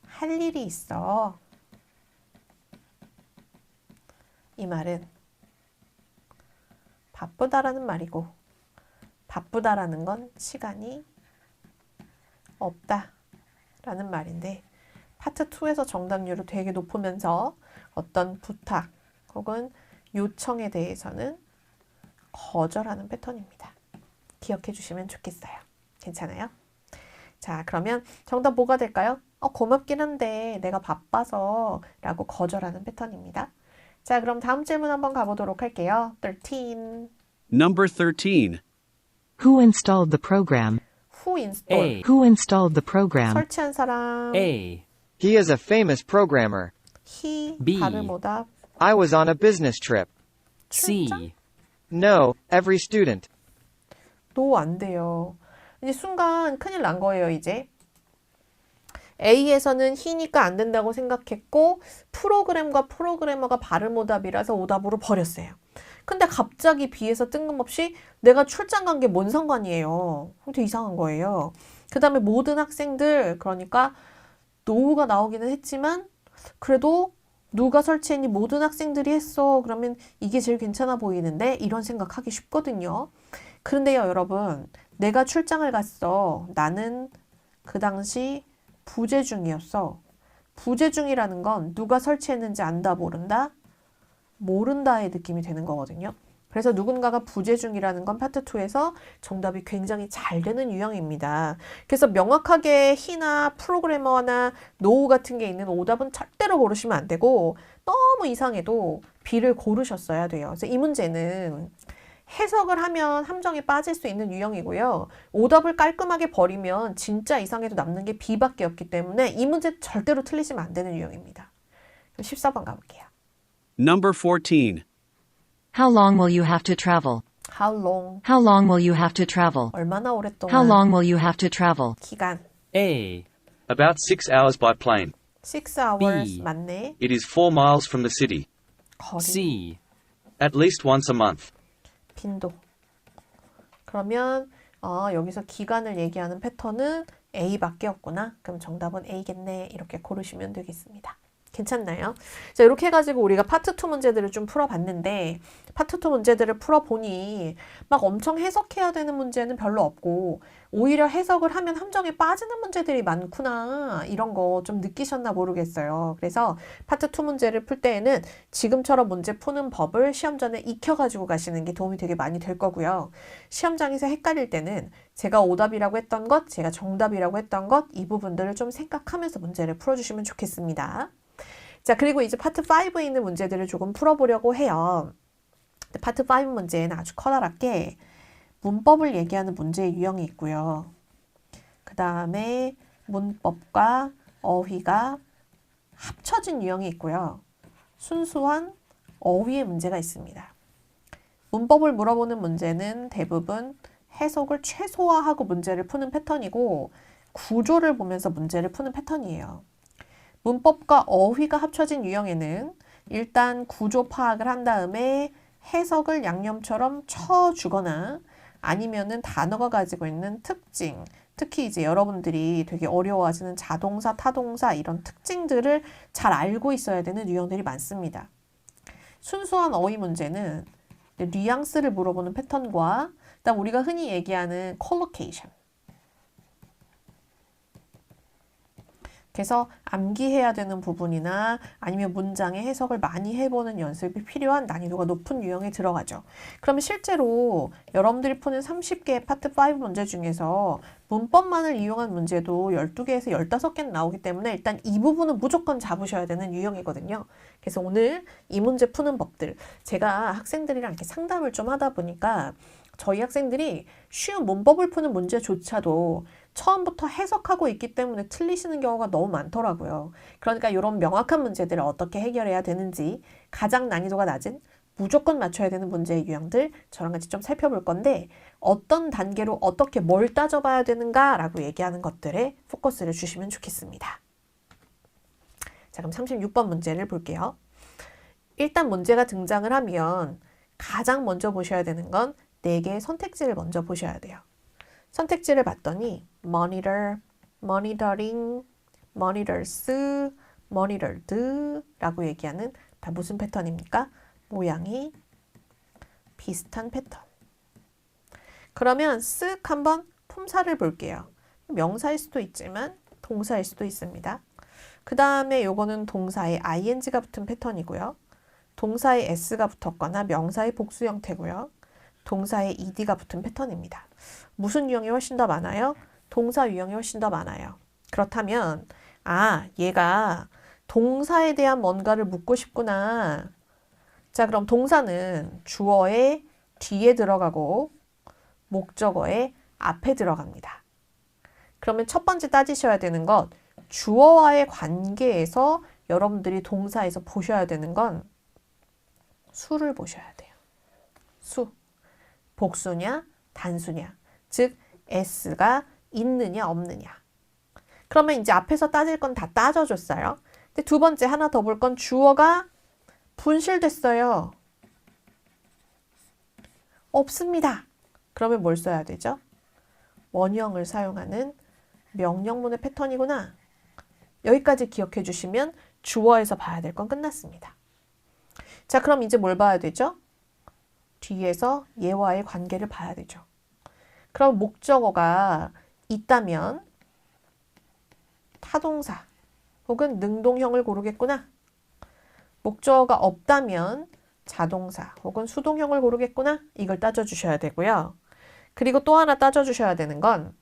할 일이 있어. 이 말은 바쁘다라는 말이고 바쁘다라는 건 시간이 없다라는 말인데 파트 2에서 정답률이 되게 높으면서 어떤 부탁 혹은 요청에 대해서는 거절하는 패턴입니다. 기억해 주시면 좋겠어요. 괜찮아요? 자, 그러면 정답 뭐가 될까요? 고맙긴 한데 내가 바빠서 라고 거절하는 패턴입니다. 자, 그럼 다음 질문 한번 가보도록 할게요. 13. Number 13. Who installed the program? Who installed? A, Who installed the program? 설치한 사람. A, He is a famous programmer. He. B. 발음 오답. I was on a business trip. C, 출장? No, every student. no, 안 돼요. 이제 순간 큰일 난 거예요, 이제. A에서는 he니까 안 된다고 생각했고 프로그램과 프로그래머가 발음 오답이라서 오답으로 버렸어요. 근데 갑자기 B에서 뜬금없이 내가 출장 간 게 뭔 상관이에요. 되게 이상한 거예요. 그 다음에 모든 학생들, 그러니까 no가 나오기는 했지만 그래도 누가 설치했니? 모든 학생들이 했어. 그러면 이게 제일 괜찮아 보이는데 이런 생각하기 쉽거든요. 그런데요, 여러분, 내가 출장을 갔어. 나는 그 당시 부재 중이었어. 부재 중이라는 건 누가 설치했는지 안다, 모른다? 모른다의 느낌이 되는 거거든요. 그래서 누군가가 부재 중이라는 건 파트 2에서 정답이 굉장히 잘 되는 유형입니다. 그래서 명확하게 he나 프로그래머나 no 같은 게 있는 오답은 절대로 고르시면 안 되고 너무 이상해도 B를 고르셨어야 돼요. 그래서 이 문제는 해석을 하면 함정에 빠질 수 있는 유형이고요. 오답을 깔끔하게 버리면 진짜 이상해도 남는 게 B밖에 없기 때문에 이 문제 절대로 틀리시면 안 되는 유형입니다. 그럼 14번 가볼게요. Number 14. How long will you have to travel? How long? How long will you have to travel? 얼마나 오랫동안? How long will you have to travel? 기간. A. About 6 hours by plane. 6 hours B. 맞네. It is 4 miles from the city. 거리. C. At least once a month. 빈도. 그러면 여기서 기간을 얘기하는 패턴은 A밖에 없구나. 그럼 정답은 A겠네. 이렇게 고르시면 되겠습니다. 괜찮나요? 자, 이렇게 해가지고 우리가 파트 2 문제들을 좀 풀어봤는데 파트 2 문제들을 풀어보니 막 엄청 해석해야 되는 문제는 별로 없고 오히려 해석을 하면 함정에 빠지는 문제들이 많구나 이런 거 좀 느끼셨나 모르겠어요. 그래서 파트 2 문제를 풀 때에는 지금처럼 문제 푸는 법을 시험 전에 익혀가지고 가시는 게 도움이 되게 많이 될 거고요. 시험장에서 헷갈릴 때는 제가 오답이라고 했던 것, 제가 정답이라고 했던 것 이 부분들을 좀 생각하면서 문제를 풀어주시면 좋겠습니다. 자, 그리고 이제 파트 5에 있는 문제들을 조금 풀어보려고 해요. 파트 5 문제는 아주 커다랗게 문법을 얘기하는 문제의 유형이 있고요. 그 다음에 문법과 어휘가 합쳐진 유형이 있고요. 순수한 어휘의 문제가 있습니다. 문법을 물어보는 문제는 대부분 해석을 최소화하고 문제를 푸는 패턴이고 구조를 보면서 문제를 푸는 패턴이에요. 문법과 어휘가 합쳐진 유형에는 일단 구조 파악을 한 다음에 해석을 양념처럼 쳐주거나 아니면은 단어가 가지고 있는 특징, 특히 이제 여러분들이 되게 어려워하시는 자동사, 타동사 이런 특징들을 잘 알고 있어야 되는 유형들이 많습니다. 순수한 어휘 문제는 뉘앙스를 물어보는 패턴과 그다음 우리가 흔히 얘기하는 콜로케이션. 그래서 암기해야 되는 부분이나 아니면 문장의 해석을 많이 해보는 연습이 필요한 난이도가 높은 유형에 들어가죠. 그러면 실제로 여러분들이 푸는 30개의 파트 5 문제 중에서 문법만을 이용한 문제도 12개에서 15개는 나오기 때문에 일단 이 부분은 무조건 잡으셔야 되는 유형이거든요. 그래서 오늘 이 문제 푸는 법들, 제가 학생들이랑 이렇게 상담을 좀 하다 보니까 저희 학생들이 쉬운 문법을 푸는 문제조차도 처음부터 해석하고 있기 때문에 틀리시는 경우가 너무 많더라고요. 그러니까 이런 명확한 문제들을 어떻게 해결해야 되는지 가장 난이도가 낮은 무조건 맞춰야 되는 문제의 유형들 저랑 같이 좀 살펴볼 건데 어떤 단계로 어떻게 뭘 따져봐야 되는가 라고 얘기하는 것들에 포커스를 주시면 좋겠습니다. 자, 그럼 36번 문제를 볼게요. 일단 문제가 등장을 하면 가장 먼저 보셔야 되는 건 4개의 선택지를 먼저 보셔야 돼요. 선택지를 봤더니 monitor, monitoring, monitors, monitored 라고 얘기하는 다 무슨 패턴입니까? 모양이 비슷한 패턴. 그러면 쓱 한번 품사를 볼게요. 명사일 수도 있지만 동사일 수도 있습니다. 그 다음에 요거는 동사에 ing가 붙은 패턴이고요. 동사에 s가 붙었거나 명사의 복수 형태고요. 동사에 ed가 붙은 패턴입니다. 무슨 유형이 훨씬 더 많아요? 동사 유형이 훨씬 더 많아요. 그렇다면 얘가 동사에 대한 뭔가를 묻고 싶구나. 자, 그럼 동사는 주어의 뒤에 들어가고 목적어의 앞에 들어갑니다. 그러면 첫 번째 따지셔야 되는 것, 주어와의 관계에서 여러분들이 동사에서 보셔야 되는 건 수를 보셔야 돼요. 수. 복수냐, 단수냐. 즉 s가 있느냐 없느냐. 그러면 이제 앞에서 따질 건 다 따져줬어요. 근데 두 번째 하나 더 볼 건 주어가 분실됐어요. 없습니다. 그러면 뭘 써야 되죠? 원형을 사용하는 명령문의 패턴이구나. 여기까지 기억해 주시면 주어에서 봐야 될 건 끝났습니다. 자, 그럼 이제 뭘 봐야 되죠? 뒤에서 얘와의 관계를 봐야 되죠. 그럼 목적어가 있다면 타동사 혹은 능동형을 고르겠구나. 목적어가 없다면 자동사 혹은 수동형을 고르겠구나. 이걸 따져주셔야 되고요. 그리고 또 하나 따져주셔야 되는 건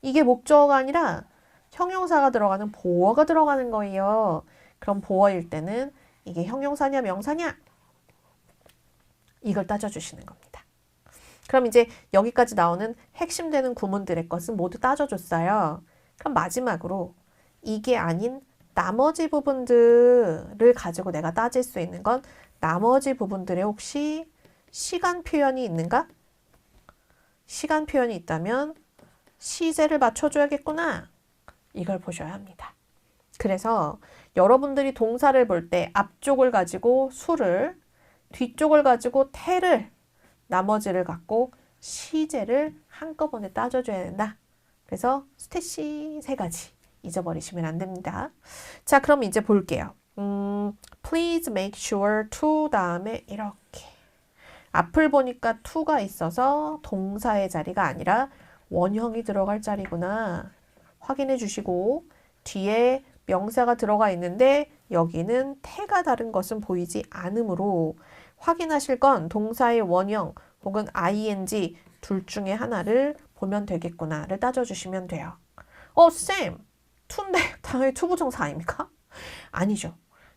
이게 목적어가 아니라 형용사가 들어가는 보어가 들어가는 거예요. 그럼 보어일 때는 이게 형용사냐 명사냐? 이걸 따져주시는 겁니다. 그럼 이제 여기까지 나오는 핵심 되는 구문들의 것은 모두 따져줬어요. 그럼 마지막으로 이게 아닌 나머지 부분들을 가지고 내가 따질 수 있는 건 나머지 부분들에 혹시 시간 표현이 있는가? 시간 표현이 있다면 시제를 맞춰줘야겠구나. 이걸 보셔야 합니다. 그래서 여러분들이 동사를 볼 때 앞쪽을 가지고 수를, 뒤쪽을 가지고 태를, 나머지를 갖고 시제를 한꺼번에 따져줘야 된다. 그래서 스탯이 3가지 잊어버리시면 안 됩니다. 자, 그럼 이제 볼게요. Please make sure to 다음에 이렇게 앞을 보니까 to가 있어서 동사의 자리가 아니라 원형이 들어갈 자리구나. 확인해 주시고 뒤에 명사가 들어가 있는데 여기는 태가 다른 것은 보이지 않으므로 확인하실 건 동사의 원형 혹은 ing 둘 중에 하나를 보면 되겠구나를 따져주시면 돼요. 쌤! to인데 당연히 투부정사 아닙니까? 아니죠.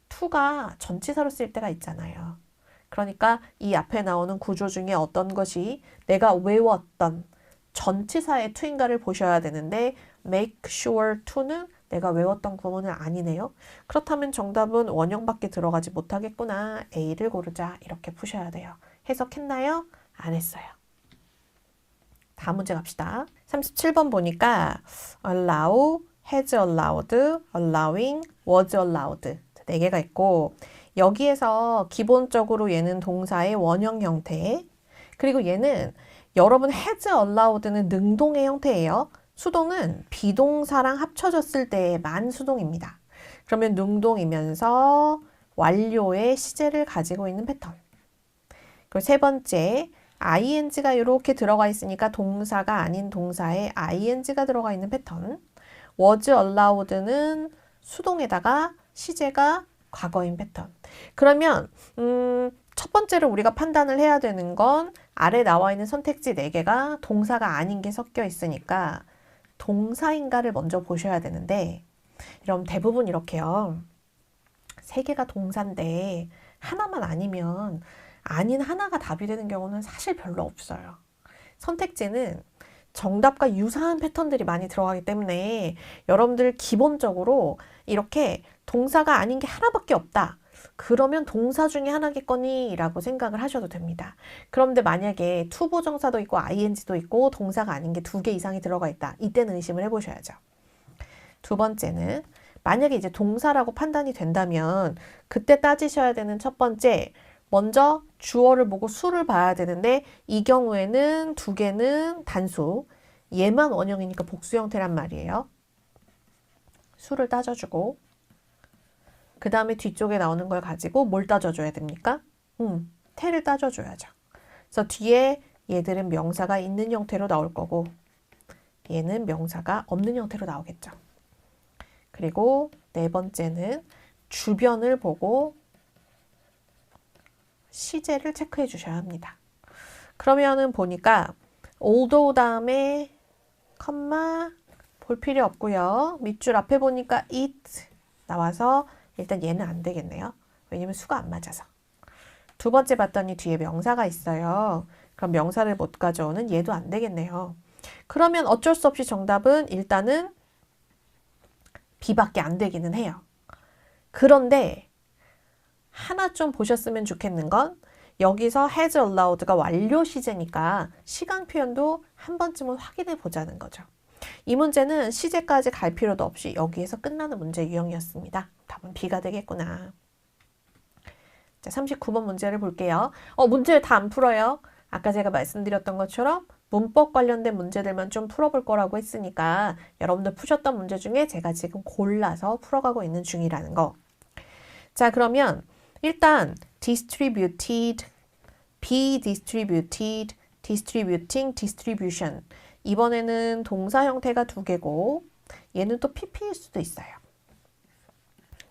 to가 전치사로 쓰일 때가 있잖아요. 그러니까 이 앞에 나오는 구조 중에 어떤 것이 내가 외웠던 전치사의 to인가를 보셔야 되는데 make sure to는 내가 외웠던 구문은 아니네요. 그렇다면 정답은 원형밖에 들어가지 못하겠구나. A를 고르자. 이렇게 푸셔야 돼요. 해석했나요? 안 했어요. 다음 문제 갑시다. 37번 보니까 allow, has allowed, allowing, was allowed 4개가 있고 여기에서 기본적으로 얘는 동사의 원형 형태 그리고 얘는 여러분 has allowed는 능동의 형태예요. 수동은 비동사랑 합쳐졌을 때만 수동입니다. 그러면 능동이면서 완료의 시제를 가지고 있는 패턴. 그리고 세 번째, ing가 이렇게 들어가 있으니까 동사가 아닌 동사에 ing가 들어가 있는 패턴. was allowed는 수동에다가 시제가 과거인 패턴. 그러면 첫 번째로 우리가 판단을 해야 되는 건 아래 나와 있는 선택지 4개가 동사가 아닌 게 섞여 있으니까 동사인가를 먼저 보셔야 되는데 그럼 대부분 이렇게요. 3개가 동사인데 하나만 아니면 아닌 하나가 답이 되는 경우는 사실 별로 없어요. 선택지는 정답과 유사한 패턴들이 많이 들어가기 때문에 여러분들 기본적으로 이렇게 동사가 아닌 게 하나밖에 없다. 그러면 동사 중에 하나겠거니 라고 생각을 하셔도 됩니다. 그런데 만약에 투부정사도 있고 ing도 있고 동사가 아닌 게 2개 이상이 들어가 있다. 이때는 의심을 해보셔야죠. 두 번째는 만약에 이제 동사라고 판단이 된다면 그때 따지셔야 되는 첫 번째 먼저 주어를 보고 수를 봐야 되는데 이 경우에는 2개는 단수 얘만 원형이니까 복수 형태란 말이에요. 수를 따져주고 그 다음에 뒤쪽에 나오는 걸 가지고 뭘 따져줘야 됩니까? 태를 따져줘야죠. 그래서 뒤에 얘들은 명사가 있는 형태로 나올 거고 얘는 명사가 없는 형태로 나오겠죠. 그리고 네 번째는 주변을 보고 시제를 체크해 주셔야 합니다. 그러면은 보니까 although 다음에 컴마 볼 필요 없고요. 밑줄 앞에 보니까 it 나와서 일단 얘는 안 되겠네요. 왜냐면 수가 안 맞아서. 두 번째 봤더니 뒤에 명사가 있어요. 그럼 명사를 못 가져오는 얘도 안 되겠네요. 그러면 어쩔 수 없이 정답은 일단은 B밖에 안 되기는 해요. 그런데 하나 좀 보셨으면 좋겠는 건 여기서 has allowed가 완료 시제니까 시간 표현도 한 번쯤은 확인해 보자는 거죠. 이 문제는 시제까지 갈 필요도 없이 여기에서 끝나는 문제 유형이었습니다. 답은 B가 되겠구나. 자, 39번 문제를 볼게요. 문제를 다 안 풀어요. 아까 제가 말씀드렸던 것처럼 문법 관련된 문제들만 좀 풀어볼 거라고 했으니까 여러분들 푸셨던 문제 중에 제가 지금 골라서 풀어가고 있는 중이라는 거. 자, 그러면 일단 distributed, be distributed, distributing, distribution. 이번에는 동사 형태가 두 개고 얘는 또 PP일 수도 있어요.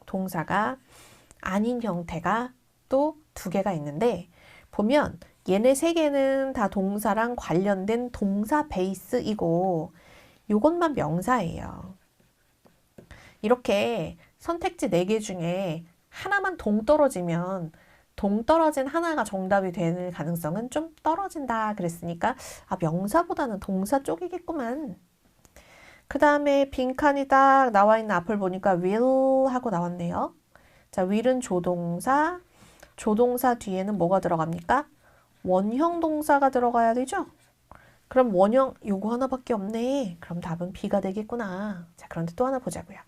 동사가 아닌 형태가 또 두 개가 있는데 보면 얘네 세 개는 다 동사랑 관련된 동사 베이스이고 요것만 명사예요. 이렇게 선택지 4개 중에 하나만 동떨어지면 동떨어진 하나가 정답이 되는 가능성은 좀 떨어진다 그랬으니까 명사보다는 동사 쪽이겠구만. 그 다음에 빈칸이 딱 나와 있는 앞을 보니까 will 하고 나왔네요. 자, will은 조동사, 조동사 뒤에는 뭐가 들어갑니까? 원형 동사가 들어가야 되죠? 그럼 원형 요거 하나밖에 없네. 그럼 답은 B가 되겠구나. 자, 그런데 또 하나 보자고요.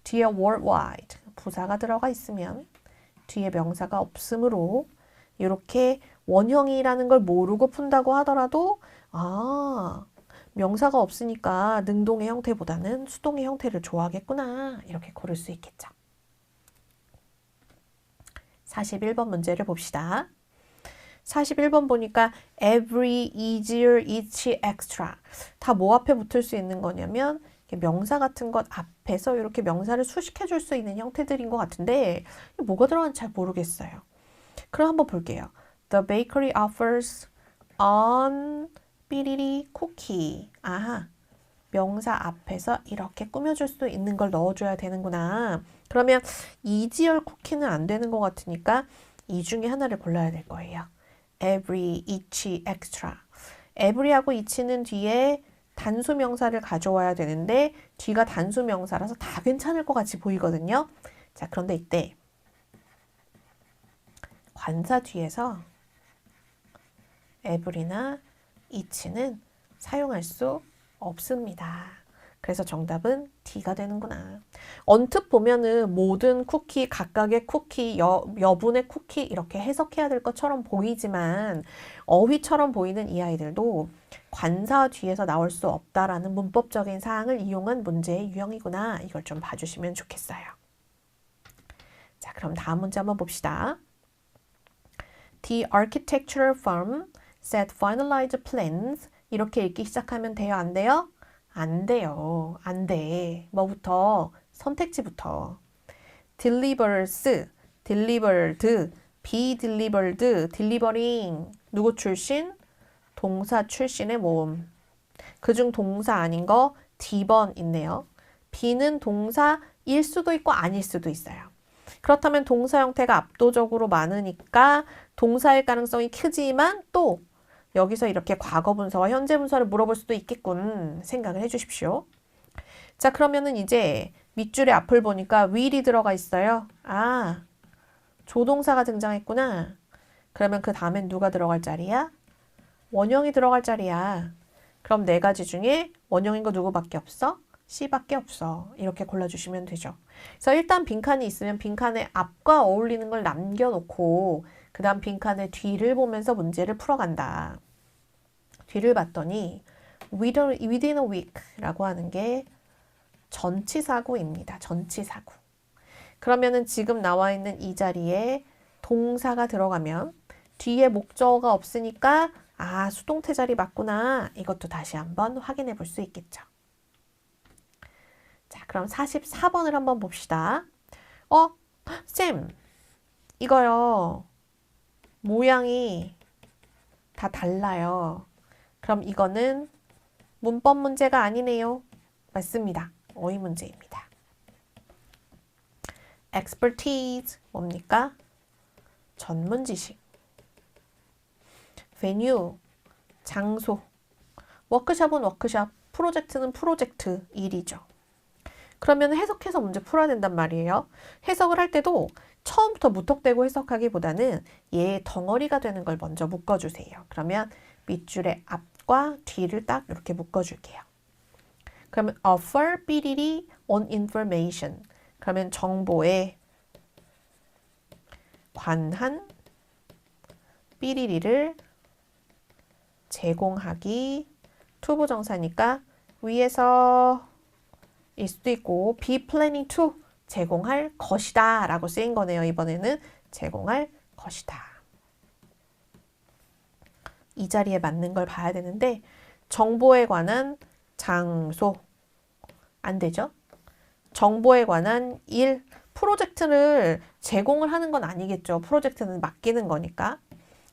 뒤에 worldwide 부사가 들어가 있으면 뒤에 명사가 없으므로 이렇게 원형이라는 걸 모르고 푼다고 하더라도 명사가 없으니까 능동의 형태보다는 수동의 형태를 좋아하겠구나. 이렇게 고를 수 있겠죠. 41번 문제를 봅시다. 41번 보니까 every, easier, each, extra 다 뭐 앞에 붙을 수 있는 거냐면 명사 같은 것 앞에서 이렇게 명사를 수식해 줄 수 있는 형태들인 것 같은데 뭐가 들어가는지 잘 모르겠어요. 그럼 한번 볼게요. The bakery offers on 삐리리 cookie. 아하, 명사 앞에서 이렇게 꾸며줄 수 있는 걸 넣어줘야 되는구나. 그러면 easier cookie는 안 되는 것 같으니까 이 중에 하나를 골라야 될 거예요. every, each, extra. every하고 each는 뒤에 단수 명사를 가져와야 되는데 뒤가 단수 명사라서 다 괜찮을 것 같이 보이거든요. 자, 그런데 이때 관사 뒤에서 every나 each는 사용할 수 없습니다. 그래서 정답은 D가 되는구나. 언뜻 보면은 모든 쿠키, 각각의 쿠키, 여분의 쿠키 이렇게 해석해야 될 것처럼 보이지만 어휘처럼 보이는 이 아이들도 관사 뒤에서 나올 수 없다라는 문법적인 사항을 이용한 문제의 유형이구나. 이걸 좀 봐주시면 좋겠어요. 자, 그럼 다음 문제 한번 봅시다. The architectural firm said finalized plans. 이렇게 읽기 시작하면 돼요? 안 돼요? 안 돼요. 안 돼. 뭐부터? 선택지부터. delivers, delivered, be delivered, delivering. 누구 출신? 동사 출신의 모음. 그중 동사 아닌 거 D번 있네요. be는 동사일 수도 있고 아닐 수도 있어요. 그렇다면 동사 형태가 압도적으로 많으니까 동사일 가능성이 크지만 또 여기서 이렇게 과거 분사와 현재 분사를 물어볼 수도 있겠군 생각을 해주십시오. 자, 그러면은 이제 밑줄의 앞을 보니까 will이 들어가 있어요. 조동사가 등장했구나. 그러면 그 다음엔 누가 들어갈 자리야? 원형이 들어갈 자리야. 그럼 네 가지 중에 원형인 거 누구밖에 없어? C밖에 없어. 이렇게 골라주시면 되죠. 그래서 일단 빈칸이 있으면 빈칸의 앞과 어울리는 걸 남겨놓고 그 다음 빈칸의 뒤를 보면서 문제를 풀어간다. 뒤를 봤더니 within a week라고 하는 게 전치사구입니다. 전치사구. 그러면은 지금 나와 있는 이 자리에 동사가 들어가면 뒤에 목적어가 없으니까 수동태 자리 맞구나. 이것도 다시 한번 확인해 볼 수 있겠죠. 자, 그럼 44번을 한번 봅시다. 쌤, 이거요. 모양이 다 달라요. 그럼 이거는 문법 문제가 아니네요. 맞습니다. 어휘 문제입니다. expertise 뭡니까? 전문 지식. venue 장소. 워크숍은 워크숍, 프로젝트는 프로젝트, 일이죠. 그러면 해석해서 문제 풀어야 된단 말이에요. 해석을 할 때도 처음부터 무턱대고 해석하기보다는 얘의 덩어리가 되는 걸 먼저 묶어주세요. 그러면 밑줄의 앞과 뒤를 딱 이렇게 묶어줄게요. 그러면 offer 삐리리 on information. 그러면 정보에 관한 삐리리를 제공하기. 투부정사니까 위에서 일 수도 있고 be planning to 제공할 것이다 라고 쓰인 거네요. 이번에는 제공할 것이다. 이 자리에 맞는 걸 봐야 되는데 정보에 관한 장소 안 되죠? 정보에 관한 일, 프로젝트를 제공을 하는 건 아니겠죠. 프로젝트는 맡기는 거니까.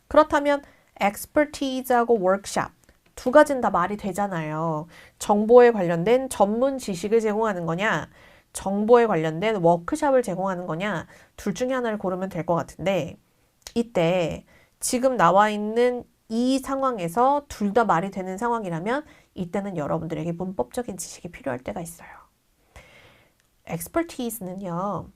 그렇다면 expertise하고 workshop 두 가지는 다 말이 되잖아요. 정보에 관련된 전문 지식을 제공하는 거냐, 정보에 관련된 워크숍을 제공하는 거냐, 둘 중에 하나를 고르면 될 것 같은데 이때 지금 나와 있는 이 상황에서 둘 다 말이 되는 상황이라면 이때는 여러분들에게 문법적인 지식이 필요할 때가 있어요. expertise는요,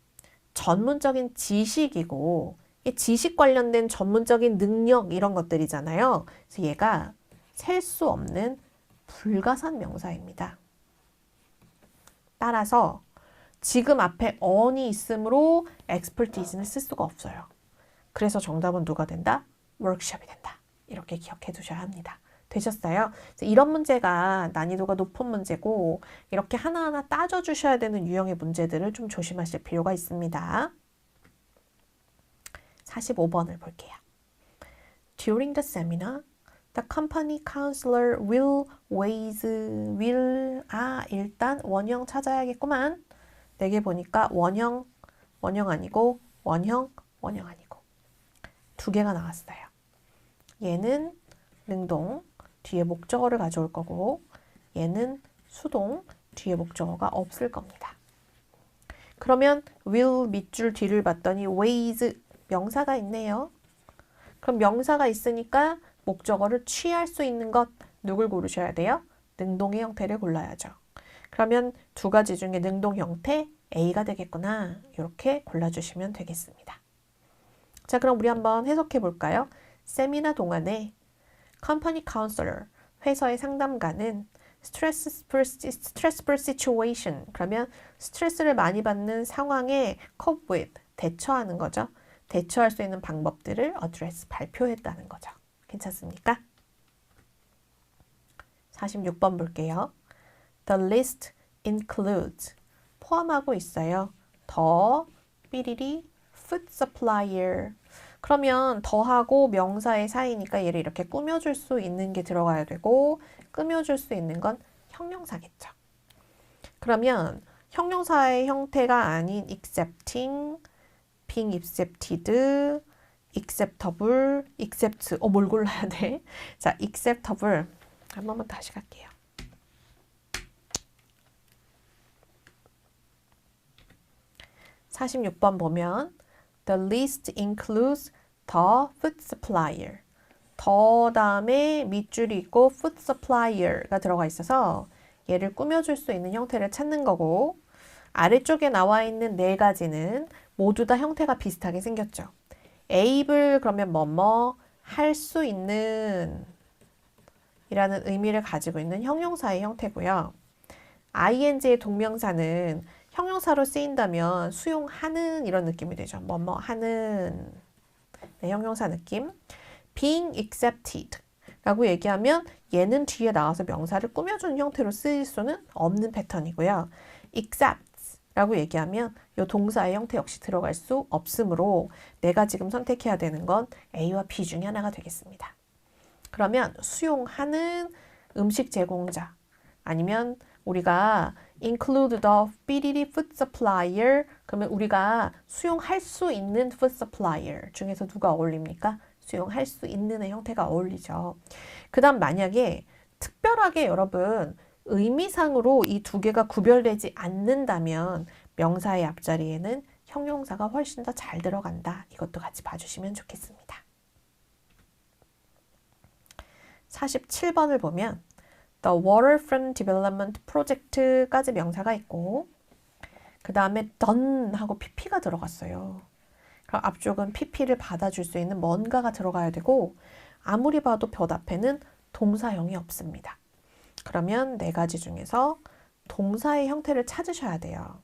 전문적인 지식이고 이 지식 관련된 전문적인 능력 이런 것들이잖아요. 그래서 얘가 셀 수 없는 불가산 명사입니다. 따라서 지금 앞에 on이 있으므로 expertise는 쓸 수가 없어요. 그래서 정답은 누가 된다? workshop이 된다. 이렇게 기억해 두셔야 합니다. 되셨어요? 이런 문제가 난이도가 높은 문제고 이렇게 하나하나 따져주셔야 되는 유형의 문제들을 좀 조심하실 필요가 있습니다. 45번을 볼게요. During the seminar, the company counselor 일단 원형 찾아야겠구만. 4개 보니까 원형 아니고 원형 아니고 2개가 나왔어요. 얘는 능동, 뒤에 목적어를 가져올 거고 얘는 수동, 뒤에 목적어가 없을 겁니다. 그러면 will 밑줄 뒤를 봤더니 ways 명사가 있네요. 그럼 명사가 있으니까 목적어를 취할 수 있는 것 누굴 고르셔야 돼요? 능동의 형태를 골라야죠. 그러면 두 가지 중에 능동 형태 A가 되겠구나. 이렇게 골라주시면 되겠습니다. 자, 그럼 우리 한번 해석해 볼까요? 세미나 동안에 컴퍼니 카운슬러, 회사의 상담가는 stressful situation, 그러면 스트레스를 많이 받는 상황에 cope with, 대처하는 거죠. 대처할 수 있는 방법들을 address, 발표했다는 거죠. 괜찮습니까? 46번 볼게요. The list includes, 포함하고 있어요. 더, 삐리리, food supplier. 그러면 더하고 명사의 사이니까 얘를 이렇게 꾸며줄 수 있는 게 들어가야 되고 꾸며줄 수 있는 건 형용사겠죠. 그러면 형용사의 형태가 아닌 accepting, being accepted, acceptable, accept, 뭘 골라야 돼? 자, acceptable 한 번만 다시 갈게요. (46번) 보면 The list includes the food supplier. 더 다음에 밑줄이 있고 food supplier가 들어가 있어서 얘를 꾸며줄 수 있는 형태를 찾는 거고 아래쪽에 나와 있는 네 가지는 모두 다 형태가 비슷하게 생겼죠. able 그러면 뭐뭐 할 수 있는 이라는 의미를 가지고 있는 형용사의 형태고요. ing의 동명사는 형용사로 쓰인다면 수용하는 이런 느낌이 되죠. 뭐뭐 하는 네, 형용사 느낌. being accepted 라고 얘기하면 얘는 뒤에 나와서 명사를 꾸며주는 형태로 쓰일 수는 없는 패턴이고요. accept 라고 얘기하면 이 동사의 형태 역시 들어갈 수 없으므로 내가 지금 선택해야 되는 건 A와 B 중에 하나가 되겠습니다. 그러면 수용하는 음식 제공자 아니면 우리가 include the 삐리리 food supplier 그러면 우리가 수용할 수 있는 food supplier 중에서 누가 어울립니까? 수용할 수 있는의 형태가 어울리죠. 그 다음 만약에 특별하게 여러분 의미상으로 이 두 개가 구별되지 않는다면 명사의 앞자리에는 형용사가 훨씬 더 잘 들어간다. 이것도 같이 봐주시면 좋겠습니다. 47번을 보면 The Waterfront Development Project까지 명사가 있고 그 다음에 done 하고 pp가 들어갔어요. 그럼 앞쪽은 PP를 받아줄 수 있는 뭔가가 들어가야 되고 아무리 봐도 볕 앞에는 동사형이 없습니다. 그러면 네 가지 중에서 동사의 형태를 찾으셔야 돼요.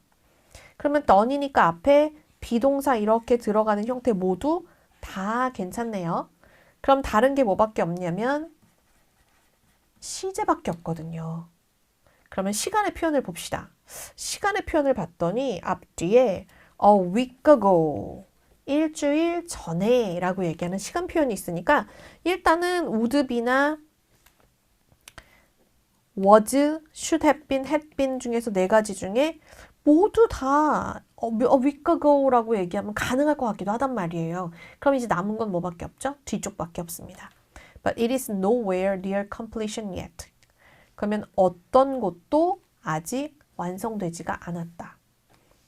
그러면 done이니까 앞에 비동사 이렇게 들어가는 형태 모두 다 괜찮네요. 그럼 다른 게 뭐밖에 없냐면 시제밖에 없거든요. 그러면 시간의 표현을 봅시다. 시간의 표현을 봤더니 앞뒤에 a week ago, 일주일 전에 라고 얘기하는 시간 표현이 있으니까 일단은 would be나 was, should have been, had been 중에서 네 가지 중에 모두 다 a week ago라고 얘기하면 가능할 것 같기도 하단 말이에요. 그럼 이제 남은 건 뭐밖에 없죠? 뒤쪽밖에 없습니다. But it is nowhere near completion yet. 그러면 어떤 곳도 아직 완성되지가 않았다.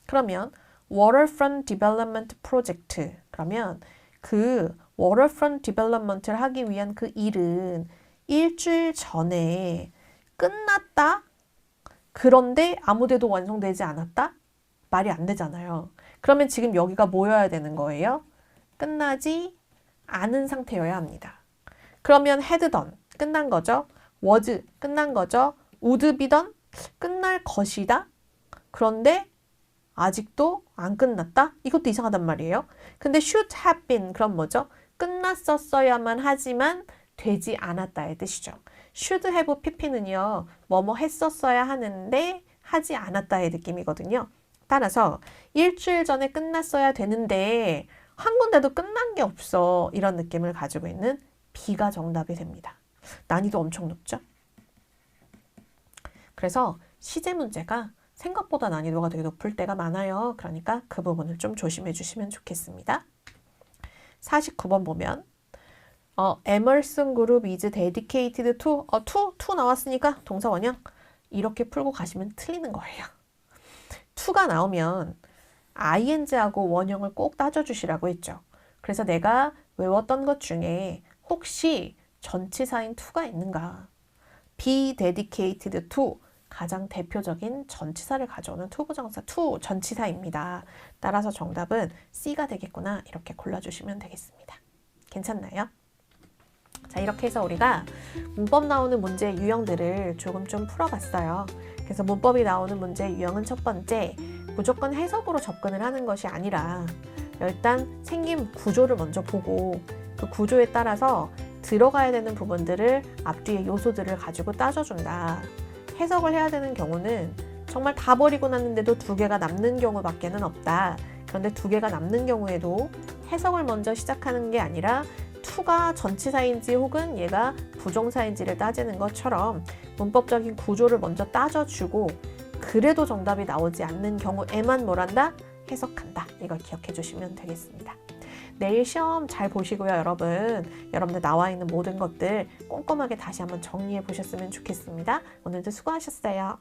그러면 waterfront development project. 그러면 그 waterfront development를 하기 위한 그 일은 일주일 전에 끝났다? 그런데 아무데도 완성되지 않았다? 말이 안 되잖아요. 그러면 지금 여기가 뭐여야 되는 거예요? 끝나지 않은 상태여야 합니다. 그러면 had done, 끝난 거죠. was, 끝난 거죠. would be done, 끝날 것이다. 그런데 아직도 안 끝났다? 이것도 이상하단 말이에요. 근데 should have been, 그럼 뭐죠? 끝났었어야만 하지만 되지 않았다의 뜻이죠. should have pp는요, 뭐뭐 했었어야 하는데 하지 않았다의 느낌이거든요. 따라서 일주일 전에 끝났어야 되는데 한 군데도 끝난 게 없어. 이런 느낌을 가지고 있는 B가 정답이 됩니다. 난이도 엄청 높죠? 그래서 시제 문제가 생각보다 난이도가 되게 높을 때가 많아요. 그러니까 그 부분을 좀 조심해 주시면 좋겠습니다. 49번 보면 Emerson Group is dedicated to to 나왔으니까 동사 원형 이렇게 풀고 가시면 틀리는 거예요. to가 나오면 ing하고 원형을 꼭 따져주시라고 했죠. 그래서 내가 외웠던 것 중에 혹시 전치사인 to가 있는가? be dedicated to 가장 대표적인 전치사를 가져오는 투부정사 to 전치사입니다. 따라서 정답은 C가 되겠구나 이렇게 골라주시면 되겠습니다. 괜찮나요? 자, 이렇게 해서 우리가 문법 나오는 문제 유형들을 조금 좀 풀어봤어요. 그래서 문법이 나오는 문제 유형은 첫 번째, 무조건 해석으로 접근을 하는 것이 아니라 일단 생긴 구조를 먼저 보고 그 구조에 따라서 들어가야 되는 부분들을 앞뒤의 요소들을 가지고 따져준다. 해석을 해야 되는 경우는 정말 다 버리고 났는데도 두 개가 남는 경우밖에는 없다. 그런데 두 개가 남는 경우에도 해석을 먼저 시작하는 게 아니라 to가 전치사인지 혹은 얘가 부정사인지를 따지는 것처럼 문법적인 구조를 먼저 따져주고 그래도 정답이 나오지 않는 경우에만 뭘 한다? 해석한다. 이걸 기억해 주시면 되겠습니다. 내일 시험 잘 보시고요, 여러분. 여러분들 나와 있는 모든 것들 꼼꼼하게 다시 한번 정리해 보셨으면 좋겠습니다. 오늘도 수고하셨어요.